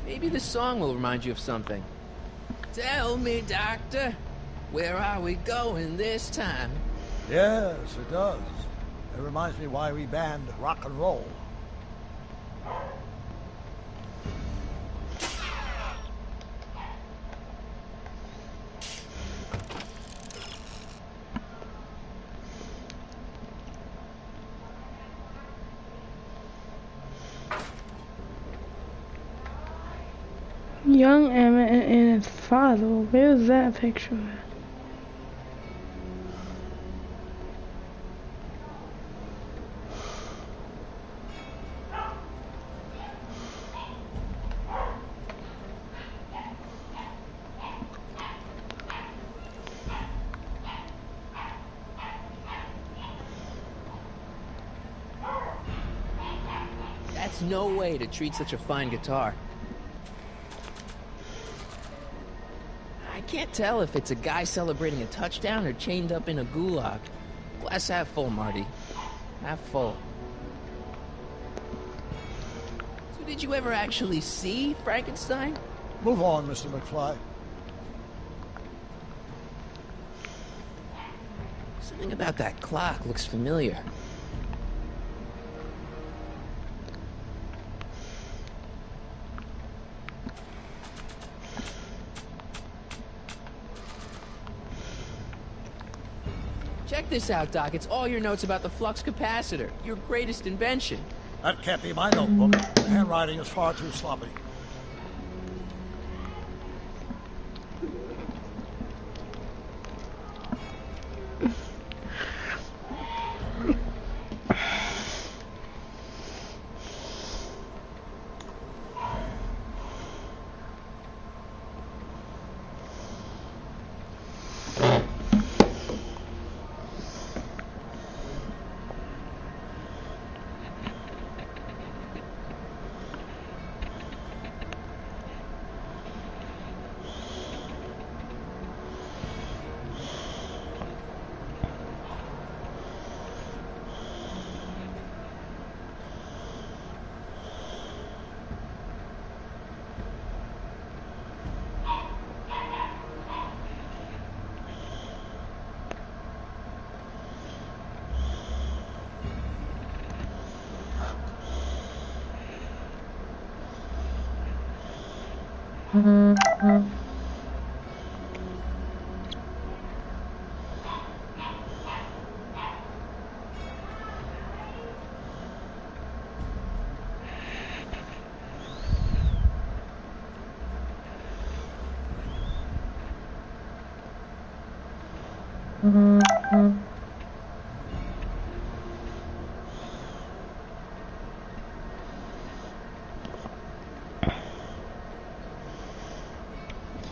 Maybe this song will remind you of something. Tell me, Doctor, where are we going this time? Yes, it does. It reminds me why we banned rock and roll. Young Emmett and his father. Where's that picture at? That's no way to treat such a fine guitar. I can't tell if it's a guy celebrating a touchdown or chained up in a gulag. Glass half full, Marty. Half full. So did you ever actually see Frankenstein? Move on, Mr. McFly. Something about that clock looks familiar. Check this out, Doc. It's all your notes about the flux capacitor, your greatest invention. That can't be my notebook. The handwriting is far too sloppy.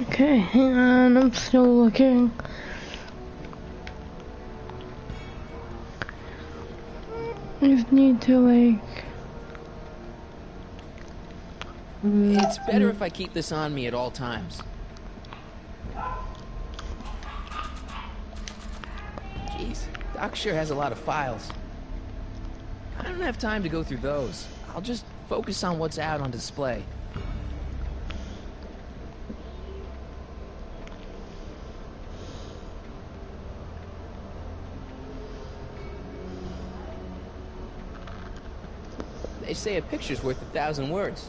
Okay, hang on, I'm still looking. I just need to, like... It's better if I keep this on me at all times. Jeez, Doc sure has a lot of files. I don't have time to go through those. I'll just focus on what's out on display. They say a picture's worth 1,000 words.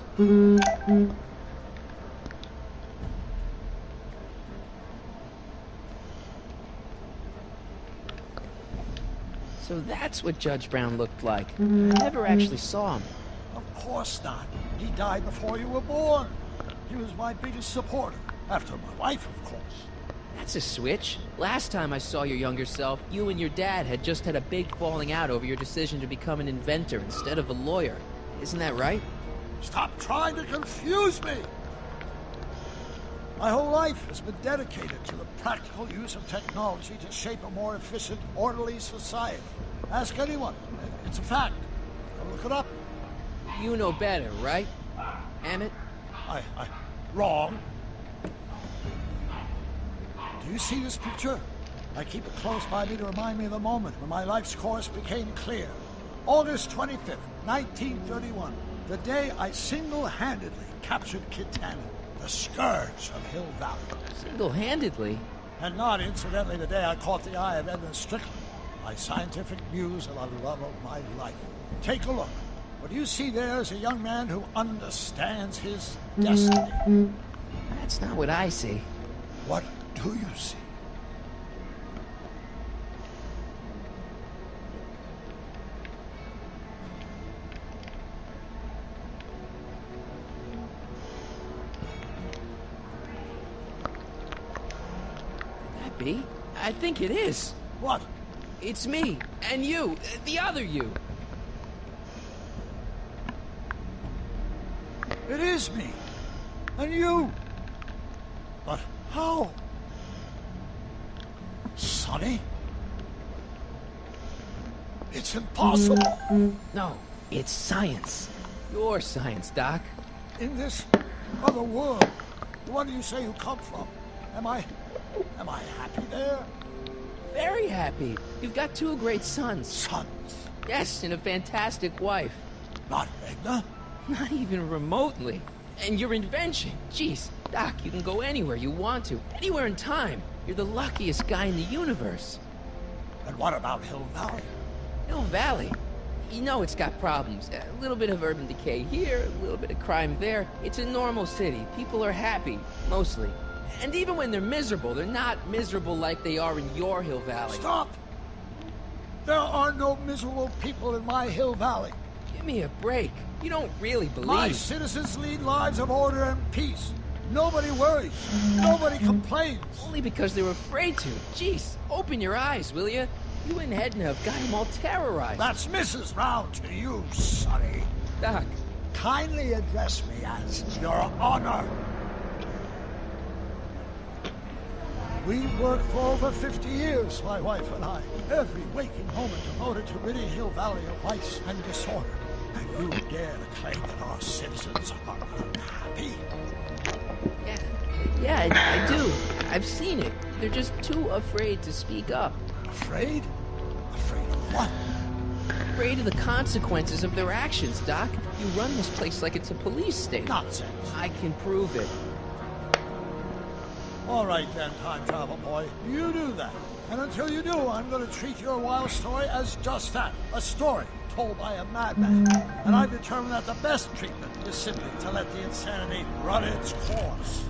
So that's what Judge Brown looked like. I never actually saw him. Of course not. He died before you were born. He was my biggest supporter, after my wife, of course. That's a switch. Last time I saw your younger self, you and your dad had just had a big falling out over your decision to become an inventor instead of a lawyer. Isn't that right? Stop trying to confuse me! My whole life has been dedicated to the practical use of technology to shape a more efficient, orderly society. Ask anyone. It's a fact. Go look it up. You know better, right? Emmett? Wrong. Do you see this picture? I keep it close by me to remind me of the moment when my life's course became clear. August 25th, 1931. The day I single-handedly captured Kit Tannen, the scourge of Hill Valley. Single-handedly? And not incidentally the day I caught the eye of Edna Strickland, my scientific muse and the love of my life. Take a look. What you see there is a young man who understands his destiny. That's not what I see. What do you see? Be? I think it is. What? It's me, and you, the other you. It is me, and you. But how? Sonny? It's impossible. No, it's science. Your science, Doc. In this other world, what do you say you come from? Am I happy there? Very happy. You've got 2 great sons. Sons? Yes, and a fantastic wife. Not Edna? Not even remotely. And your invention. Jeez, Doc, you can go anywhere you want to. Anywhere in time. You're the luckiest guy in the universe. And what about Hill Valley? Hill Valley? You know it's got problems. A little bit of urban decay here, a little bit of crime there. It's a normal city. People are happy, mostly. And even when they're miserable, they're not miserable like they are in your Hill Valley. Stop! There are no miserable people in my Hill Valley. Give me a break. You don't really believe... My citizens lead lives of order and peace. Nobody worries. Nobody complains. Only because they're afraid to. Jeez, open your eyes, will you? You and Edna have got them all terrorized. That's Mrs. Brown to you, Sonny. Doc. Kindly address me as Your Honor. We've worked for over 50 years, my wife and I. Every waking moment devoted to ridding Hill Valley of vice and disorder. And you dare to claim that our citizens are unhappy? Yeah, I do. I've seen it. They're just too afraid to speak up. Afraid? Afraid of what? Afraid of the consequences of their actions, Doc. You run this place like it's a police state. Nonsense. I can prove it. All right then, time travel boy. You do that. And until you do, I'm going to treat your wild story as just that. A story told by a madman. And I've determined that the best treatment is simply to let the insanity run its course.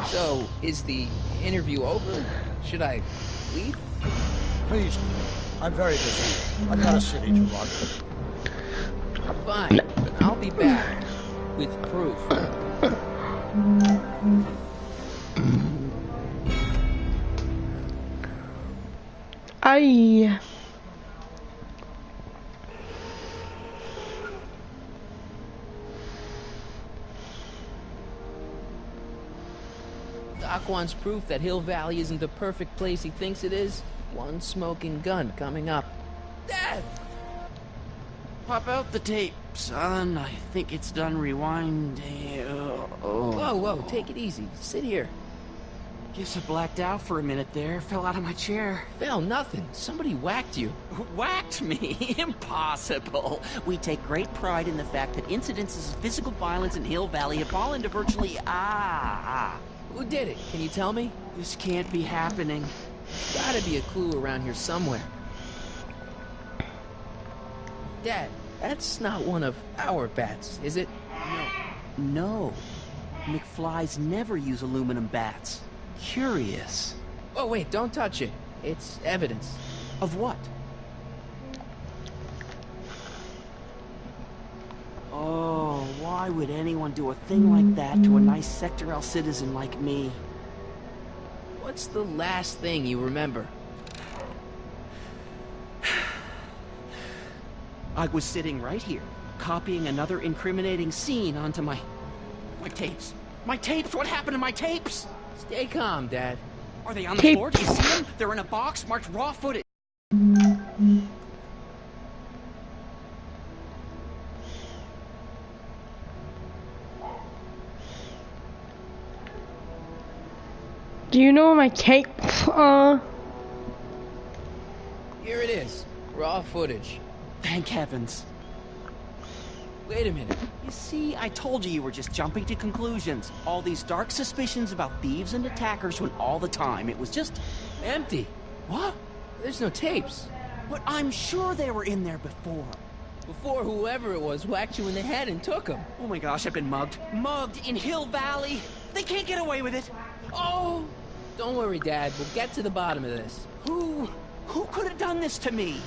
So, is the interview over? Should I leave? Please, I'm very busy. I've got a city to run. Fine, but I'll be back with proof. Aye. Doc wants proof that Hill Valley isn't the perfect place he thinks it is. One smoking gun coming up. Dad! Pop out the tape, son. I think it's done rewinding. Whoa, take it easy. Sit here. Guess I blacked out for a minute there. Fell out of my chair. Fell nothing. Somebody whacked you. Whacked me? Impossible. We take great pride in the fact that incidences of physical violence in Hill Valley have fallen to virtually... Who did it? Can you tell me? This can't be happening. There's gotta be a clue around here somewhere. Dad, that's not one of our bats, is it? No. McFlys never use aluminum bats. Curious. Oh, wait, don't touch it. It's evidence. Of what? Oh, why would anyone do a thing like that to a nice Sector L citizen like me? What's the last thing you remember? I was sitting right here, copying another incriminating scene onto my My tapes! My tapes! What happened to my tapes? Stay calm, Dad. Are they on the Tapes. floor? Do you see them? They're in a box marked raw footage. Do you know where my tapes are? Here it is. Raw footage. Thank heavens. Wait a minute. You see, I told you were just jumping to conclusions. All these dark suspicions about thieves and attackers when all the time it was just... Empty. What? There's no tapes. But I'm sure they were in there before. Before whoever it was whacked you in the head and took them. Oh my gosh, I've been mugged. Mugged in Hill Valley. They can't get away with it. Oh! Don't worry, Dad. We'll get to the bottom of this. Who could have done this to me?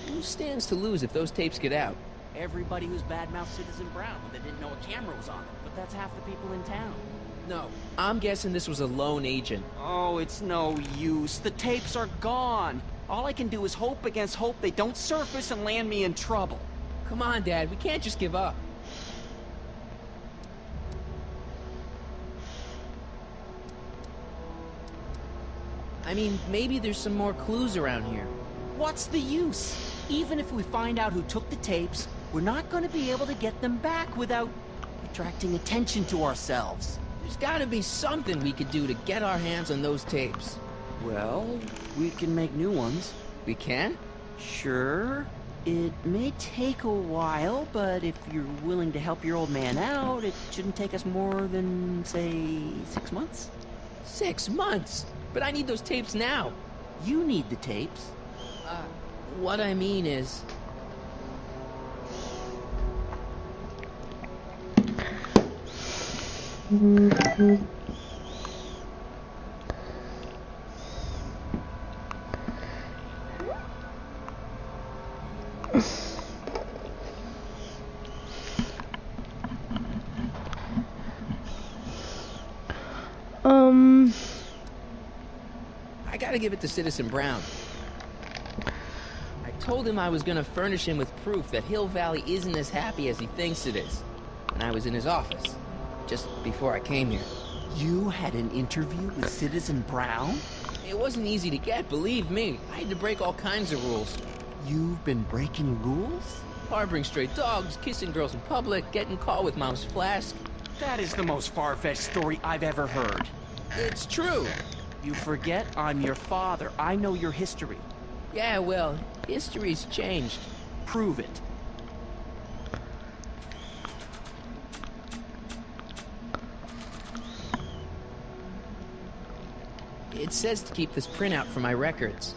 Who stands to lose if those tapes get out? Everybody who's badmouthed Citizen Brown that didn't know a camera was on them. But that's half the people in town. No, I'm guessing this was a lone agent. Oh, it's no use. The tapes are gone. All I can do is hope against hope they don't surface and land me in trouble. Come on, Dad. We can't just give up. I mean, maybe there's some more clues around here. What's the use? Even if we find out who took the tapes, we're not going to be able to get them back without attracting attention to ourselves. There's gotta be something we could do to get our hands on those tapes. Well, we can make new ones. We can? Sure. It may take a while, but if you're willing to help your old man out, it shouldn't take us more than, say, 6 months. 6 months? But I need those tapes now. You need the tapes. What I mean is... I gotta give it to Citizen Brown. I told him I was gonna furnish him with proof that Hill Valley isn't as happy as he thinks it is. And I was in his office, just before I came here. You had an interview with Citizen Brown? It wasn't easy to get, believe me. I had to break all kinds of rules. You've been breaking rules? Harboring stray dogs, kissing girls in public, getting caught with Mom's flask. That is the most far-fetched story I've ever heard. It's true. You forget I'm your father. I know your history. Yeah, well, history's changed. Prove it. It says to keep this printout for my records.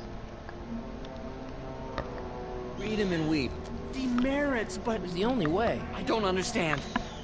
Read 'em and weep. Demerits, but... It was the only way. I don't understand.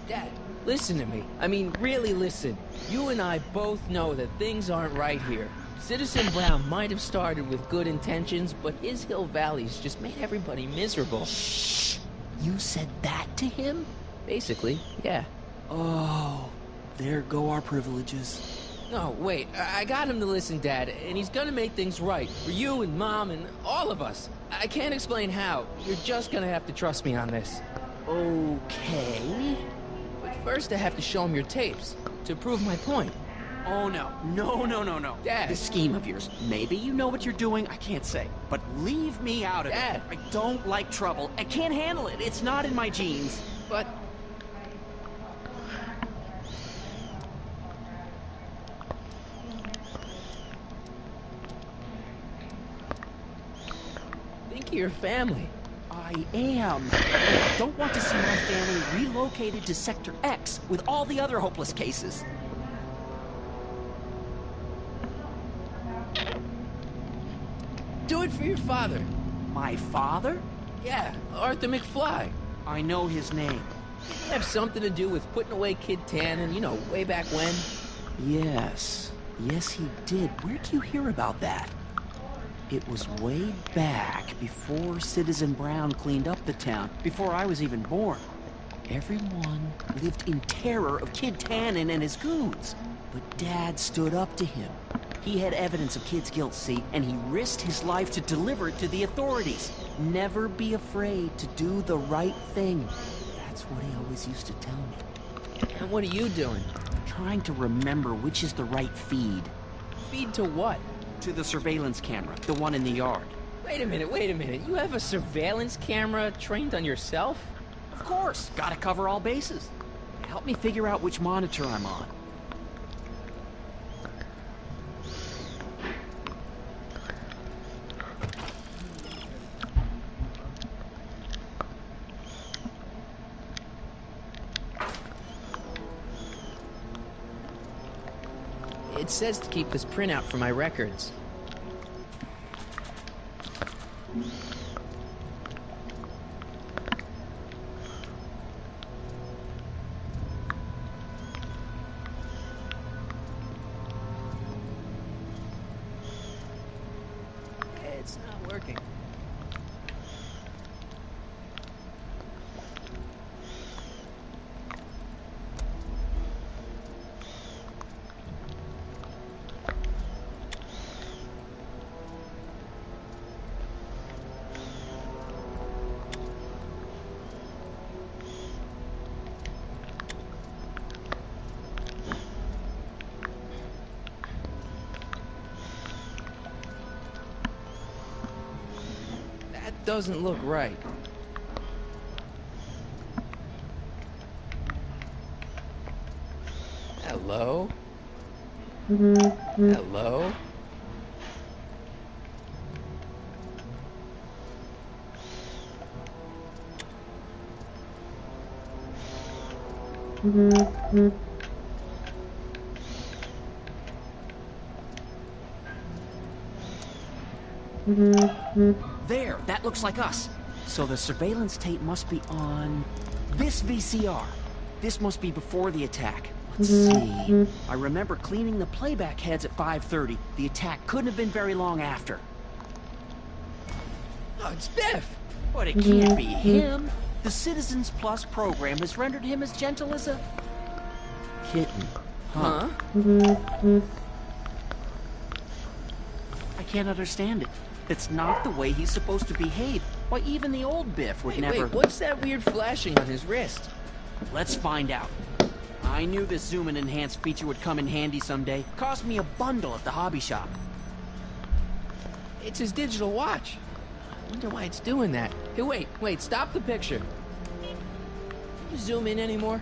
Dad, listen to me. I mean, really listen. You and I both know that things aren't right here. Citizen Brown might have started with good intentions, but his Hill Valley's just made everybody miserable. Shh! You said that to him? Basically, yeah. Oh, there go our privileges. No, wait, I got him to listen, Dad, and he's gonna make things right. For you and Mom and all of us. I can't explain how. You're just gonna have to trust me on this. Okay. But first I have to show him your tapes, to prove my point. Oh, no. No. Dad. This scheme of yours. Maybe you know what you're doing, I can't say. But leave me out of Dad. it. I don't like trouble. I can't handle it. It's not in my genes. But... think of your family. I am. I don't want to see my family relocated to Sector X with all the other hopeless cases. Do it for your father. My father? Yeah, Arthur McFly. I know his name. Did it have something to do with putting away Kid Tannen, you know, way back when? Yes. Yes, he did. Where'd you hear about that? It was way back before Citizen Brown cleaned up the town, before I was even born. Everyone lived in terror of Kid Tannen and his goons. But Dad stood up to him. He had evidence of Kid's guilt, see, and he risked his life to deliver it to the authorities. Never be afraid to do the right thing. That's what he always used to tell me. And what are you doing? Trying to remember which is the right feed. Feed to what? To the surveillance camera, the one in the yard. Wait a minute. You have a surveillance camera trained on yourself? Of course, gotta cover all bases. Help me figure out which monitor I'm on. It says to keep this printout for my records. It's not working. Doesn't look right. Hello? Hello? There, that looks like us. So the surveillance tape must be on this VCR. This must be before the attack. Let's see. I remember cleaning the playback heads at 5:30. The attack couldn't have been very long after. Oh, it's Biff! But it can't be him. The Citizens Plus program has rendered him as gentle as a kitten. Huh? I can't understand it. It's not the way he's supposed to behave. Why, even the old Biff would never... Wait, what's that weird flashing on his wrist? Let's find out. I knew this zoom and enhance feature would come in handy someday. Cost me a bundle at the hobby shop. It's his digital watch. I wonder why it's doing that. Hey, wait, stop the picture. Can you zoom in anymore?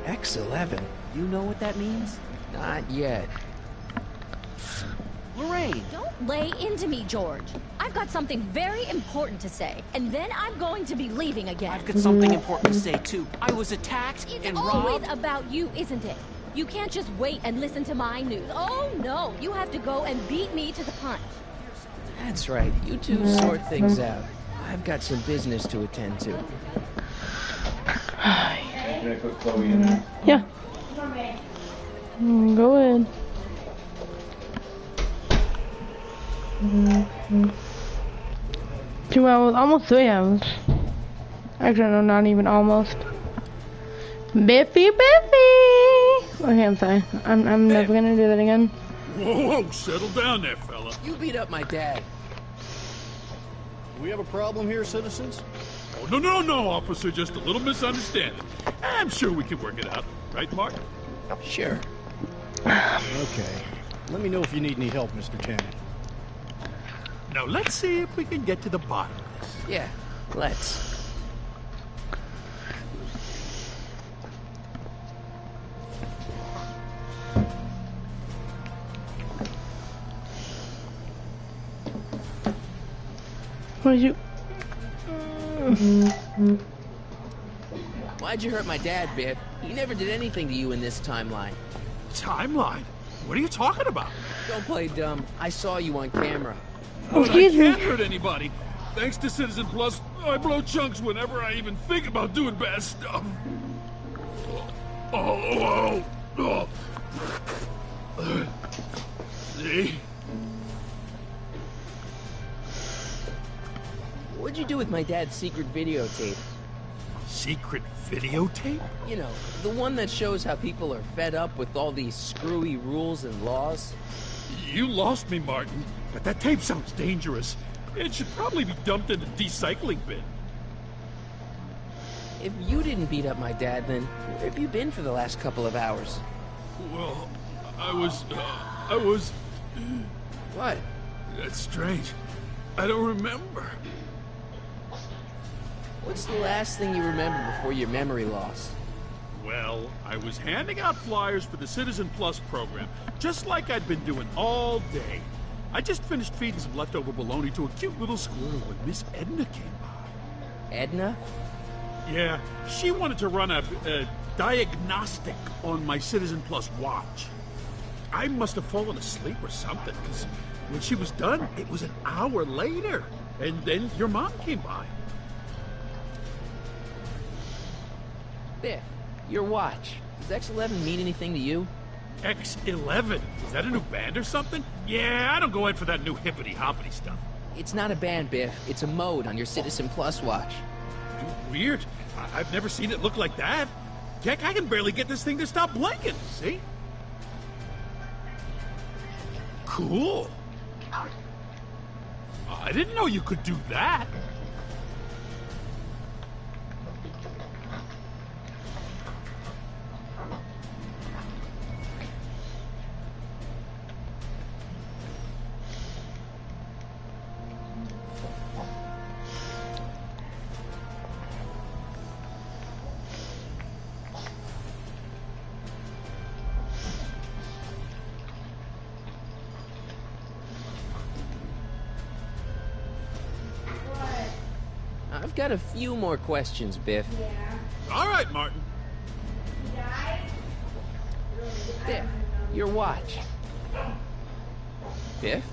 X11. You know what that means? Not yet. Lorraine! Don't lay into me, George. I've got something very important to say, and then I'm going to be leaving again. I've got something important to say, too. I was attacked and robbed. It's always about you, isn't it? You can't just wait and listen to my news. Oh, no. You have to go and beat me to the punch. That's right. You two sort things out. I've got some business to attend to. Can I put Chloe in there? Yeah. Go in. 2 hours, almost 3 hours. Actually, no, not even almost. Biffy! Okay, I'm sorry. I'm never gonna do that again. Whoa, settle down there, fella. You beat up my dad. We have a problem here, citizens? Oh, no, officer. Just a little misunderstanding. I'm sure we can work it out. Right, Mark? Sure. Okay. Let me know if you need any help, Mr. Tannen. Now, let's see if we can get to the bottom of this. Yeah, let's. What did you... Why'd you hurt my dad, Biff? He never did anything to you in this timeline. Timeline? What are you talking about? Don't play dumb. I saw you on camera. But I can't hurt anybody. Thanks to Citizen Plus, I blow chunks whenever I even think about doing bad stuff. Oh. See? What'd you do with my dad's secret videotape? secret videotape? You know, the one that shows how people are fed up with all these screwy rules and laws. You lost me, Martin, but that tape sounds dangerous. It should probably be dumped in a decycling bin. If you didn't beat up my dad, then where have you been for the last couple of hours? Well, I was... What? That's strange. I don't remember. What's the last thing you remember before your memory loss? Well, I was handing out flyers for the Citizen Plus program, just like I'd been doing all day. I just finished feeding some leftover bologna to a cute little squirrel when Miss Edna came by. Edna? Yeah, she wanted to run a diagnostic on my Citizen Plus watch. I must have fallen asleep or something, because when she was done, it was an hour later. And then your mom came by. Biff, your watch. Does X11 mean anything to you? X11? Is that a new band or something? Yeah, I don't go in for that new hippity-hoppity stuff. It's not a band, Biff. It's a mode on your Citizen Plus watch. Weird. I've never seen it look like that. Heck, I can barely get this thing to stop blinking, see? Cool. I didn't know you could do that. I've got a few more questions, Biff. Yeah. All right, Martin. Biff, your watch. Biff?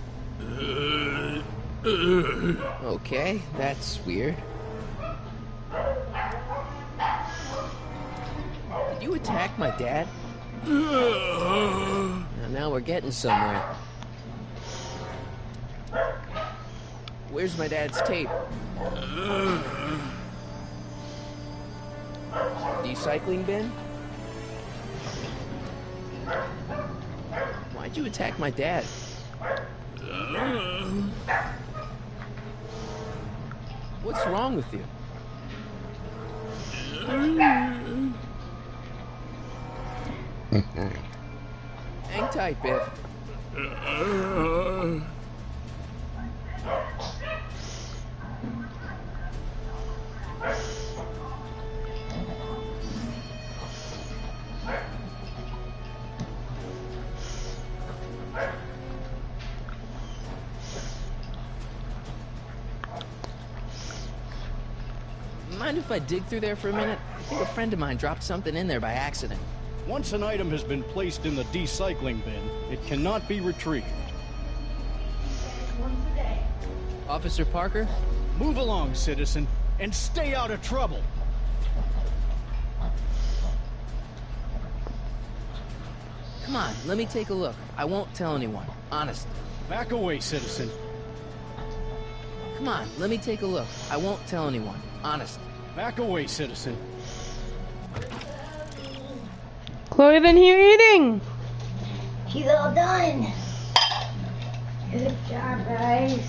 Okay, that's weird. Did you attack my dad? Now we're getting somewhere. Where's my dad's tape? Decycling bin? Why'd you attack my dad? What's wrong with you? Hang tight, Biff. Mind if I dig through there for a minute? I think a friend of mine dropped something in there by accident. Once an item has been placed in the decycling bin, it cannot be retrieved. Officer Parker? Move along, citizen, and stay out of trouble. Come on, let me take a look. I won't tell anyone. Honest. Back away, citizen. Come on, let me take a look. I won't tell anyone. Honest. Back away, citizen. Chloe, then you're eating. She's all done. Good job, guys.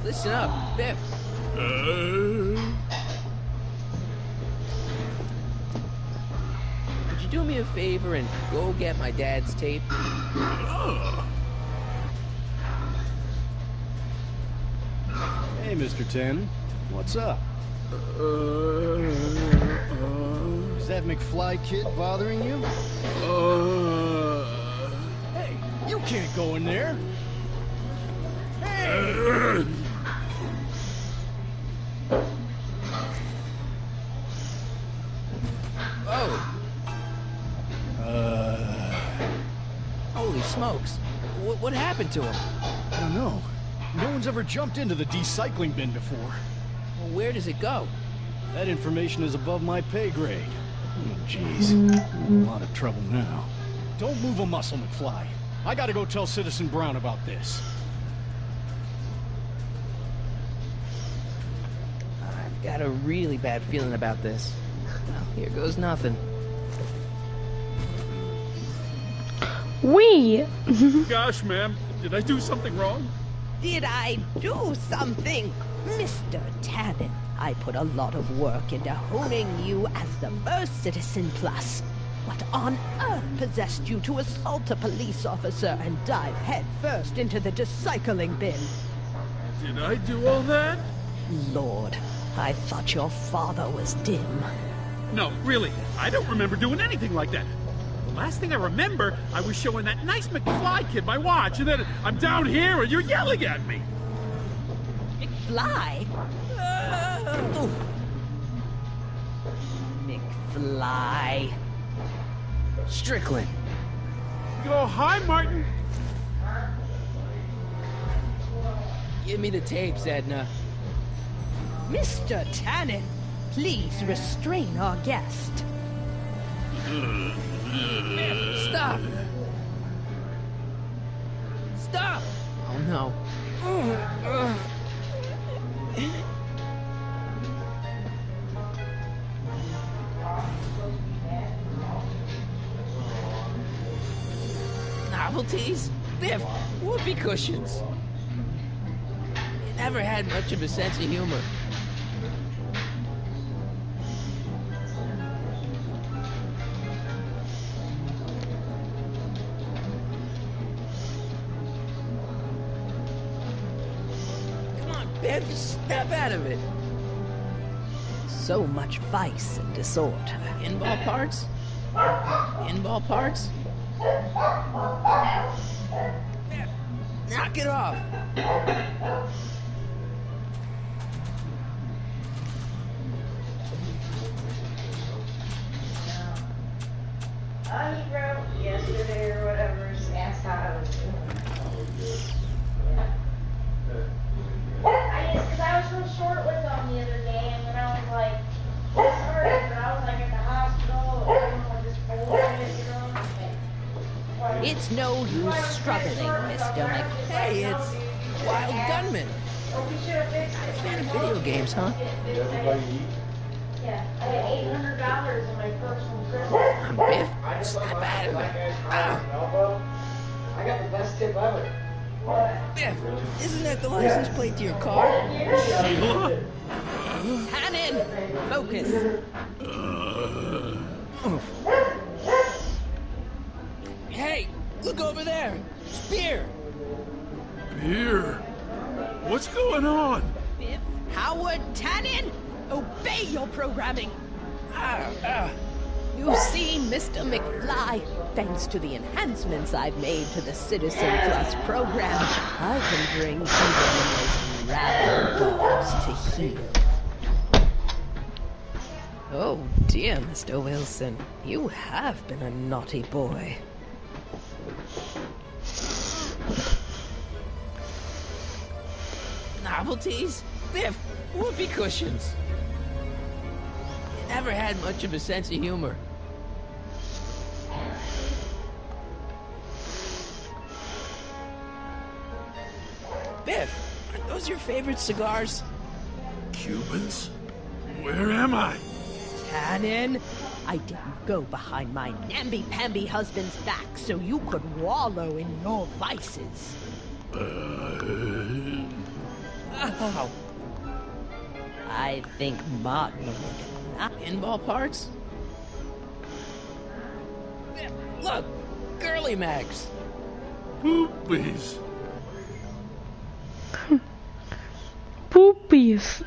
Listen up, Biff. Could you do me a favor and go get my dad's tape? Hey, Mr. Tannen. What's up? Is that McFly kid bothering you? Hey, you can't go in there. Hey! Oh. Holy smokes. What happened to him? I don't know. No one's ever jumped into the decycling bin before. Well, where does it go? That information is above my pay grade. Oh, jeez. I'm in a lot of trouble now. Don't move a muscle, McFly. I gotta go tell Citizen Brown about this. I've got a really bad feeling about this. Well, here goes nothing. Gosh, ma'am, did I do something wrong? Did I do something? Mr. Tannen, I put a lot of work into honing you as the first Citizen Plus. What on earth possessed you to assault a police officer and dive headfirst into the decycling bin? Did I do all that? Lord, I thought your father was dim. No, really, I don't remember doing anything like that. The last thing I remember, I was showing that nice McFly kid my watch, and then I'm down here and you're yelling at me. McFly? McFly. Strickland. Oh, hi, Martin. Give me the tapes, Edna. Mr. Tannen, please restrain our guest. Stop! Stop! Oh no. Novelties? Biff, whoopee cushions. You never had much of a sense of humor. Biff, snap out of it. So much vice and disorder. Pinball parts? Pinball parts? Biff, knock it off. He wrote yesterday or whatever, just asked how I was doing. Because I was real short with them the other day, and then I was like, sorry, but I was like at the hospital, and everyone was just bullshit, you know? It's no use struggling, Mr. Mc... Hey, it's Wild Gunman. Fan of video games, huh? Yeah, I got $800 in my personal Christmas. I'm Biff. Snap out of it. Ow. I got the best tip ever. Biff, isn't that the license plate to your car? Tannen, focus. Hey, look over there. Spear. Beer. What's going on? Biff Howard Tannen, obey your programming. You see, Mr. McFly, thanks to the enhancements I've made to the Citizen Plus program, I can bring even the most rabid dogs to heel. Oh dear, Mr. Wilson, you have been a naughty boy. Novelties? Biff, whoopee cushions. You never had much of a sense of humor. Biff, aren't those your favorite cigars? Cubans? Where am I? Tannen, I didn't go behind my namby-pamby husband's back so you could wallow in your vices. Ow. I think Martin would not. Pinball parts? Look, girly mags. Poopies. Poopies.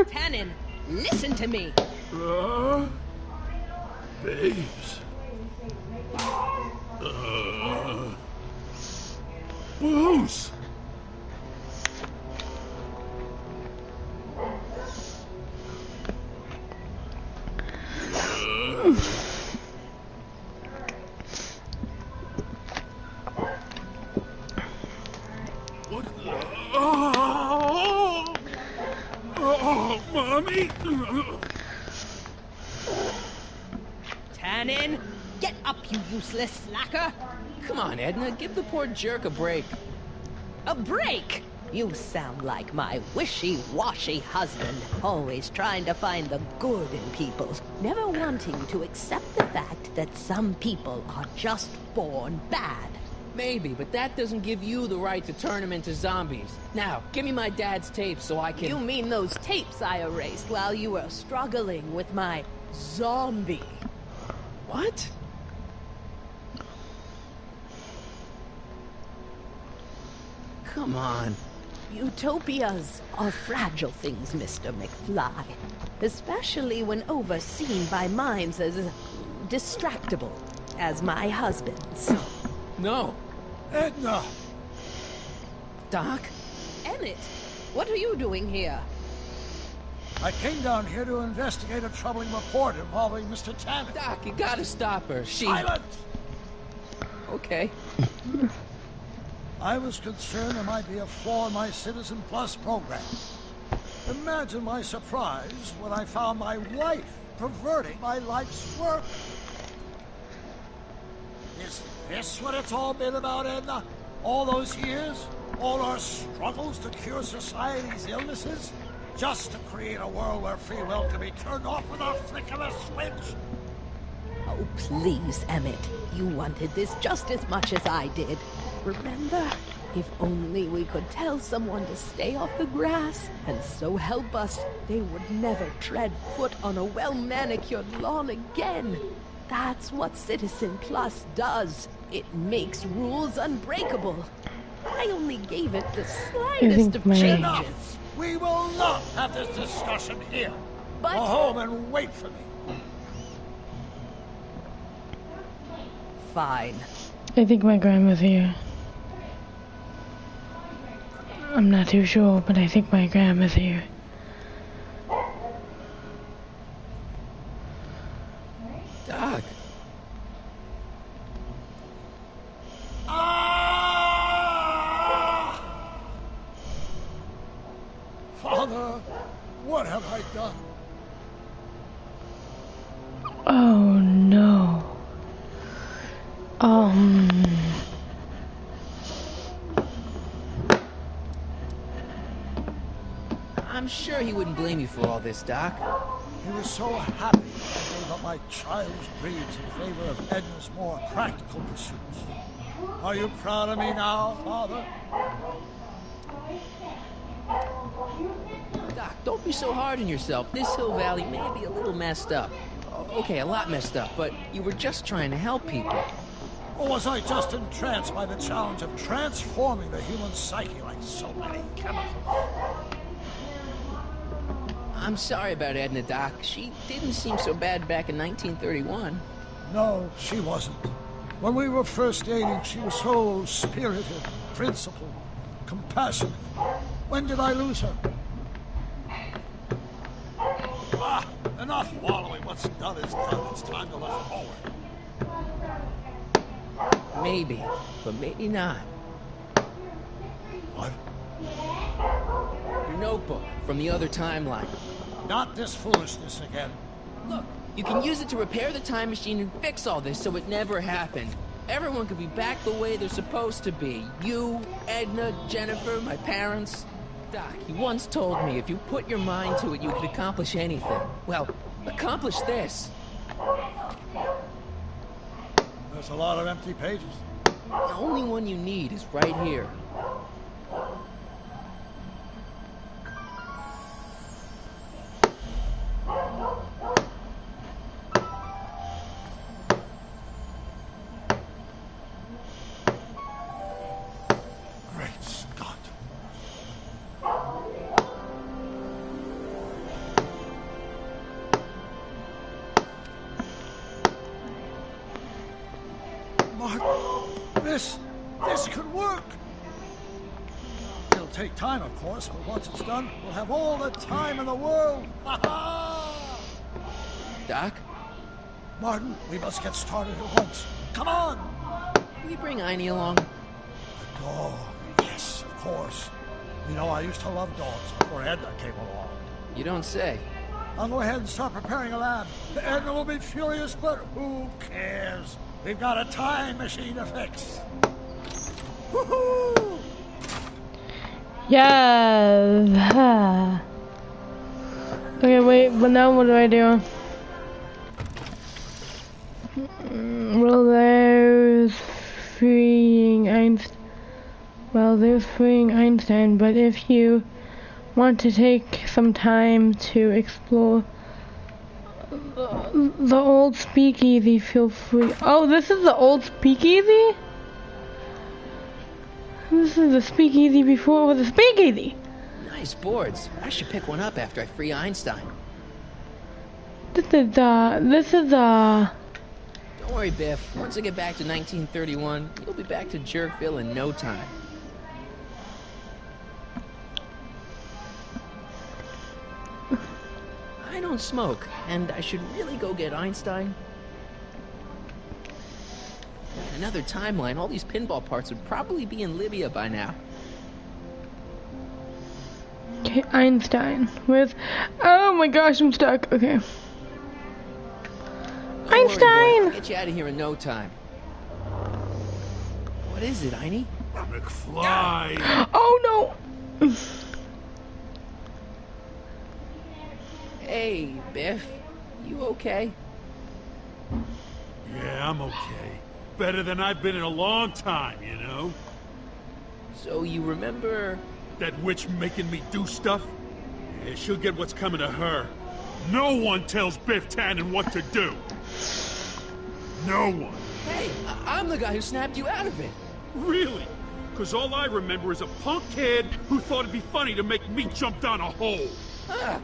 Tannen, Listen to me. Babes. Booze. Oh, Mommy! Tannen, get up, you useless slacker! Come on, Edna, give the poor jerk a break. A break? You sound like my wishy-washy husband, always trying to find the good in people, never wanting to accept the fact that some people are just born bad. Maybe, but that doesn't give you the right to turn them into zombies. Now, give me my dad's tapes so I can... You mean those tapes I erased while you were struggling with my zombie? What? Come on. Utopias are fragile things, Mr. McFly. Especially when overseen by minds as distractible as my husband's. No. Edna! Doc? Emmett, what are you doing here? I came down here to investigate a troubling report involving Mr. Tannen. Doc, you gotta stop her. Silence! Okay. I was concerned there might be a flaw in my Citizen Plus program. Imagine my surprise when I found my wife perverting my life's work. Is this what it's all been about, Edna? All those years? All our struggles to cure society's illnesses? Just to create a world where free will can be turned off with a flick of a switch? Oh, please, Emmett. You wanted this just as much as I did. Remember? If only we could tell someone to stay off the grass, and so help us, they would never tread foot on a well-manicured lawn again. That's what Citizen Plus does. It makes rules unbreakable. I only gave it the slightest of changes. Enough! We will not have this discussion here. But... Go home and wait for me. Fine. I think my grandma's here. I'm not too sure, but I think my grandma's here. Doc. Father, what have I done? Oh no. I'm sure he wouldn't blame you for all this, Doc. He was so happy I gave up my childish dreams in favor of Edna's more practical pursuits. Are you proud of me now, Father? Doc, don't be so hard on yourself. This Hill Valley may be a little messed up. Okay, a lot messed up, but you were just trying to help people. Or was I just entranced by the challenge of transforming the human psyche like so many chemicals? I'm sorry about Edna, Doc. She didn't seem so bad back in 1931. No, she wasn't. When we were first dating, she was so spirited, principled, compassionate. When did I lose her? Ah, enough wallowing. What's done is done. It's time to look forward. Maybe, but maybe not. What? Your notebook from the other timeline. Not this foolishness again. Look, you can use it to repair the time machine and fix all this so it never happened. Everyone could be back the way they're supposed to be. You, Edna, Jennifer, my parents. Doc, you once told me if you put your mind to it, you could accomplish anything. Well, accomplish this. There's a lot of empty pages. The only one you need is right here. Great Scott. Martin, this could work. It'll take time, of course, but once it's done, we'll have all the time in the world. Doc? Martin, we must get started at once. Come on! Can we bring Einie along? The dog. Yes, of course. You know, I used to love dogs before Edna came along. You don't say. I'll go ahead and start preparing a lab. Edna will be furious, but who cares? We've got a time machine to fix. Woohoo! Yes. Okay, wait, but now what do I do? Well, there's freeing Einstein. Well, there's freeing Einstein, but if you want to take some time to explore the old speakeasy, feel free. Oh, this is the old speakeasy? This is the speakeasy before it was a speakeasy. Nice boards. I should pick one up after I free Einstein. This is Don't worry, Biff. Once I get back to 1931, you'll be back to Jerkville in no time. I don't smoke, and I should really go get Einstein. In another timeline, all these pinball parts would probably be in Libya by now. Okay, Einstein. Where's... Oh my gosh, I'm stuck. Okay. Don't Einstein! worry, boy. I'll get you out of here in no time. What is it, Einie? McFly! Oh no! Hey, Biff. You okay? Yeah, I'm okay. Better than I've been in a long time, you know? So you remember... That witch making me do stuff? Yeah, she'll get what's coming to her. No one tells Biff Tannen what to do. No one. Hey, I'm the guy who snapped you out of it. Really? Because all I remember is a punk kid who thought it'd be funny to make me jump down a hole. Ah.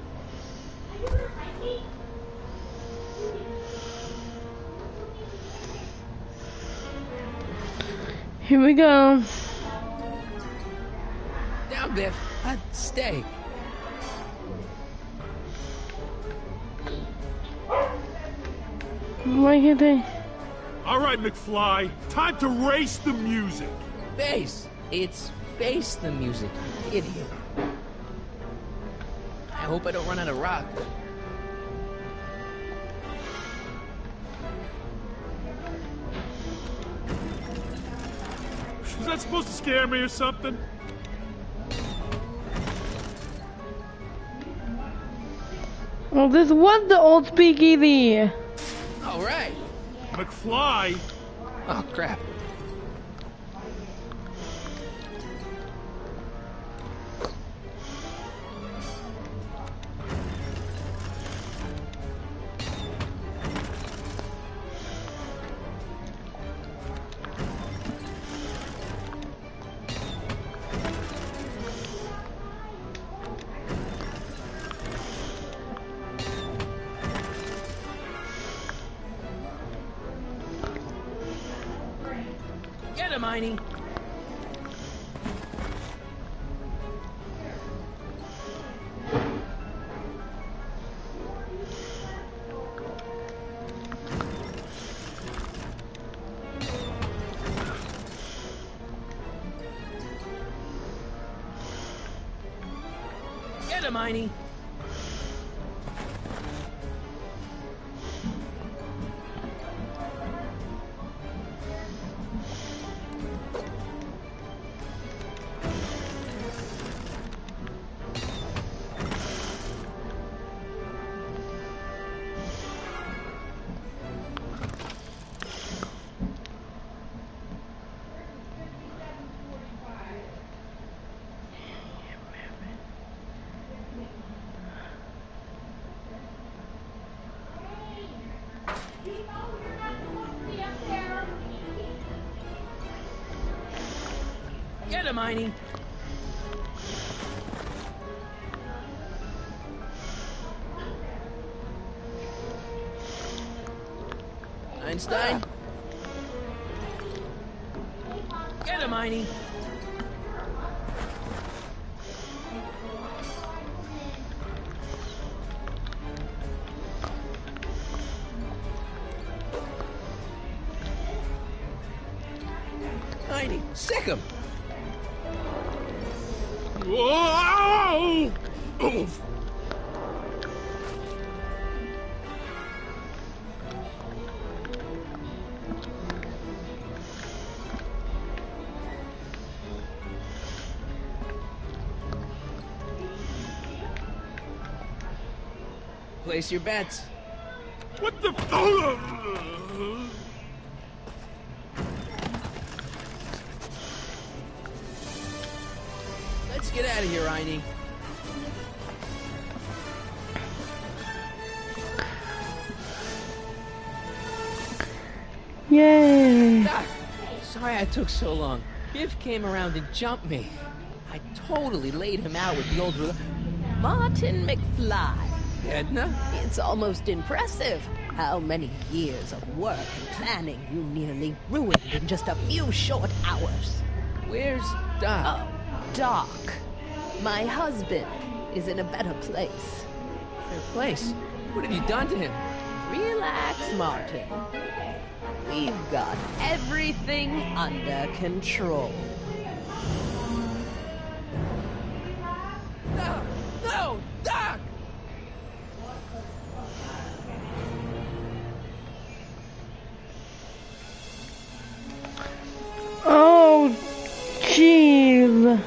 Here we go. Down, Biff. Stay. Why can't they? All right, McFly. Time to race the music. Face. It's face the music, idiot. I hope I don't run out of rock. Is that supposed to scare me or something? Well, this was the old speakeasy. All right. McFly. Oh, crap. Get him, Einie. Get him, Einie. Get him, Einie. Einstein? Get him, Heine. Heine, sick him. Whoa! Oof. Place your bets. What the? Let's get out of here, Heine. Yay! Doc, sorry I took so long. Biff came around and jumped me. I totally laid him out with the old... Martin McFly. Edna? It's almost impressive how many years of work and planning you nearly ruined in just a few short hours. Where's Doc? Oh, Doc. My husband is in a better place. Better place? What have you done to him? Relax, Martin. We've got everything under control. No! No! Doc! Oh, jeez.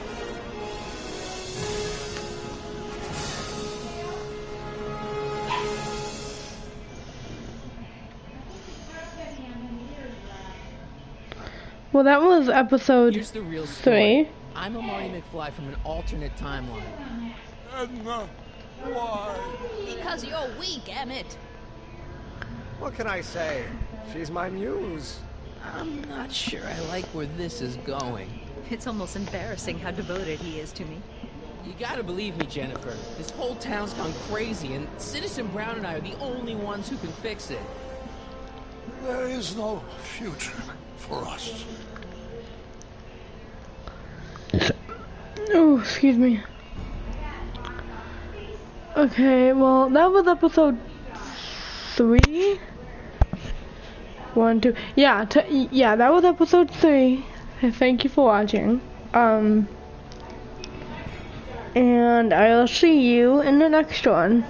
Well, that was episode Here's the real story. 3. I'm a Marty McFly from an alternate timeline. Edna, why? Because you're weak, Emmett. What can I say? She's my muse. I'm not sure I like where this is going. It's almost embarrassing how devoted he is to me. You gotta believe me, Jennifer. This whole town's gone crazy, and Citizen Brown and I are the only ones who can fix it. There is no future for us. Oh, excuse me. Okay, well, that was episode 3. 1, 2. Yeah, yeah, that was episode 3. Thank you for watching. And I'll see you in the next one.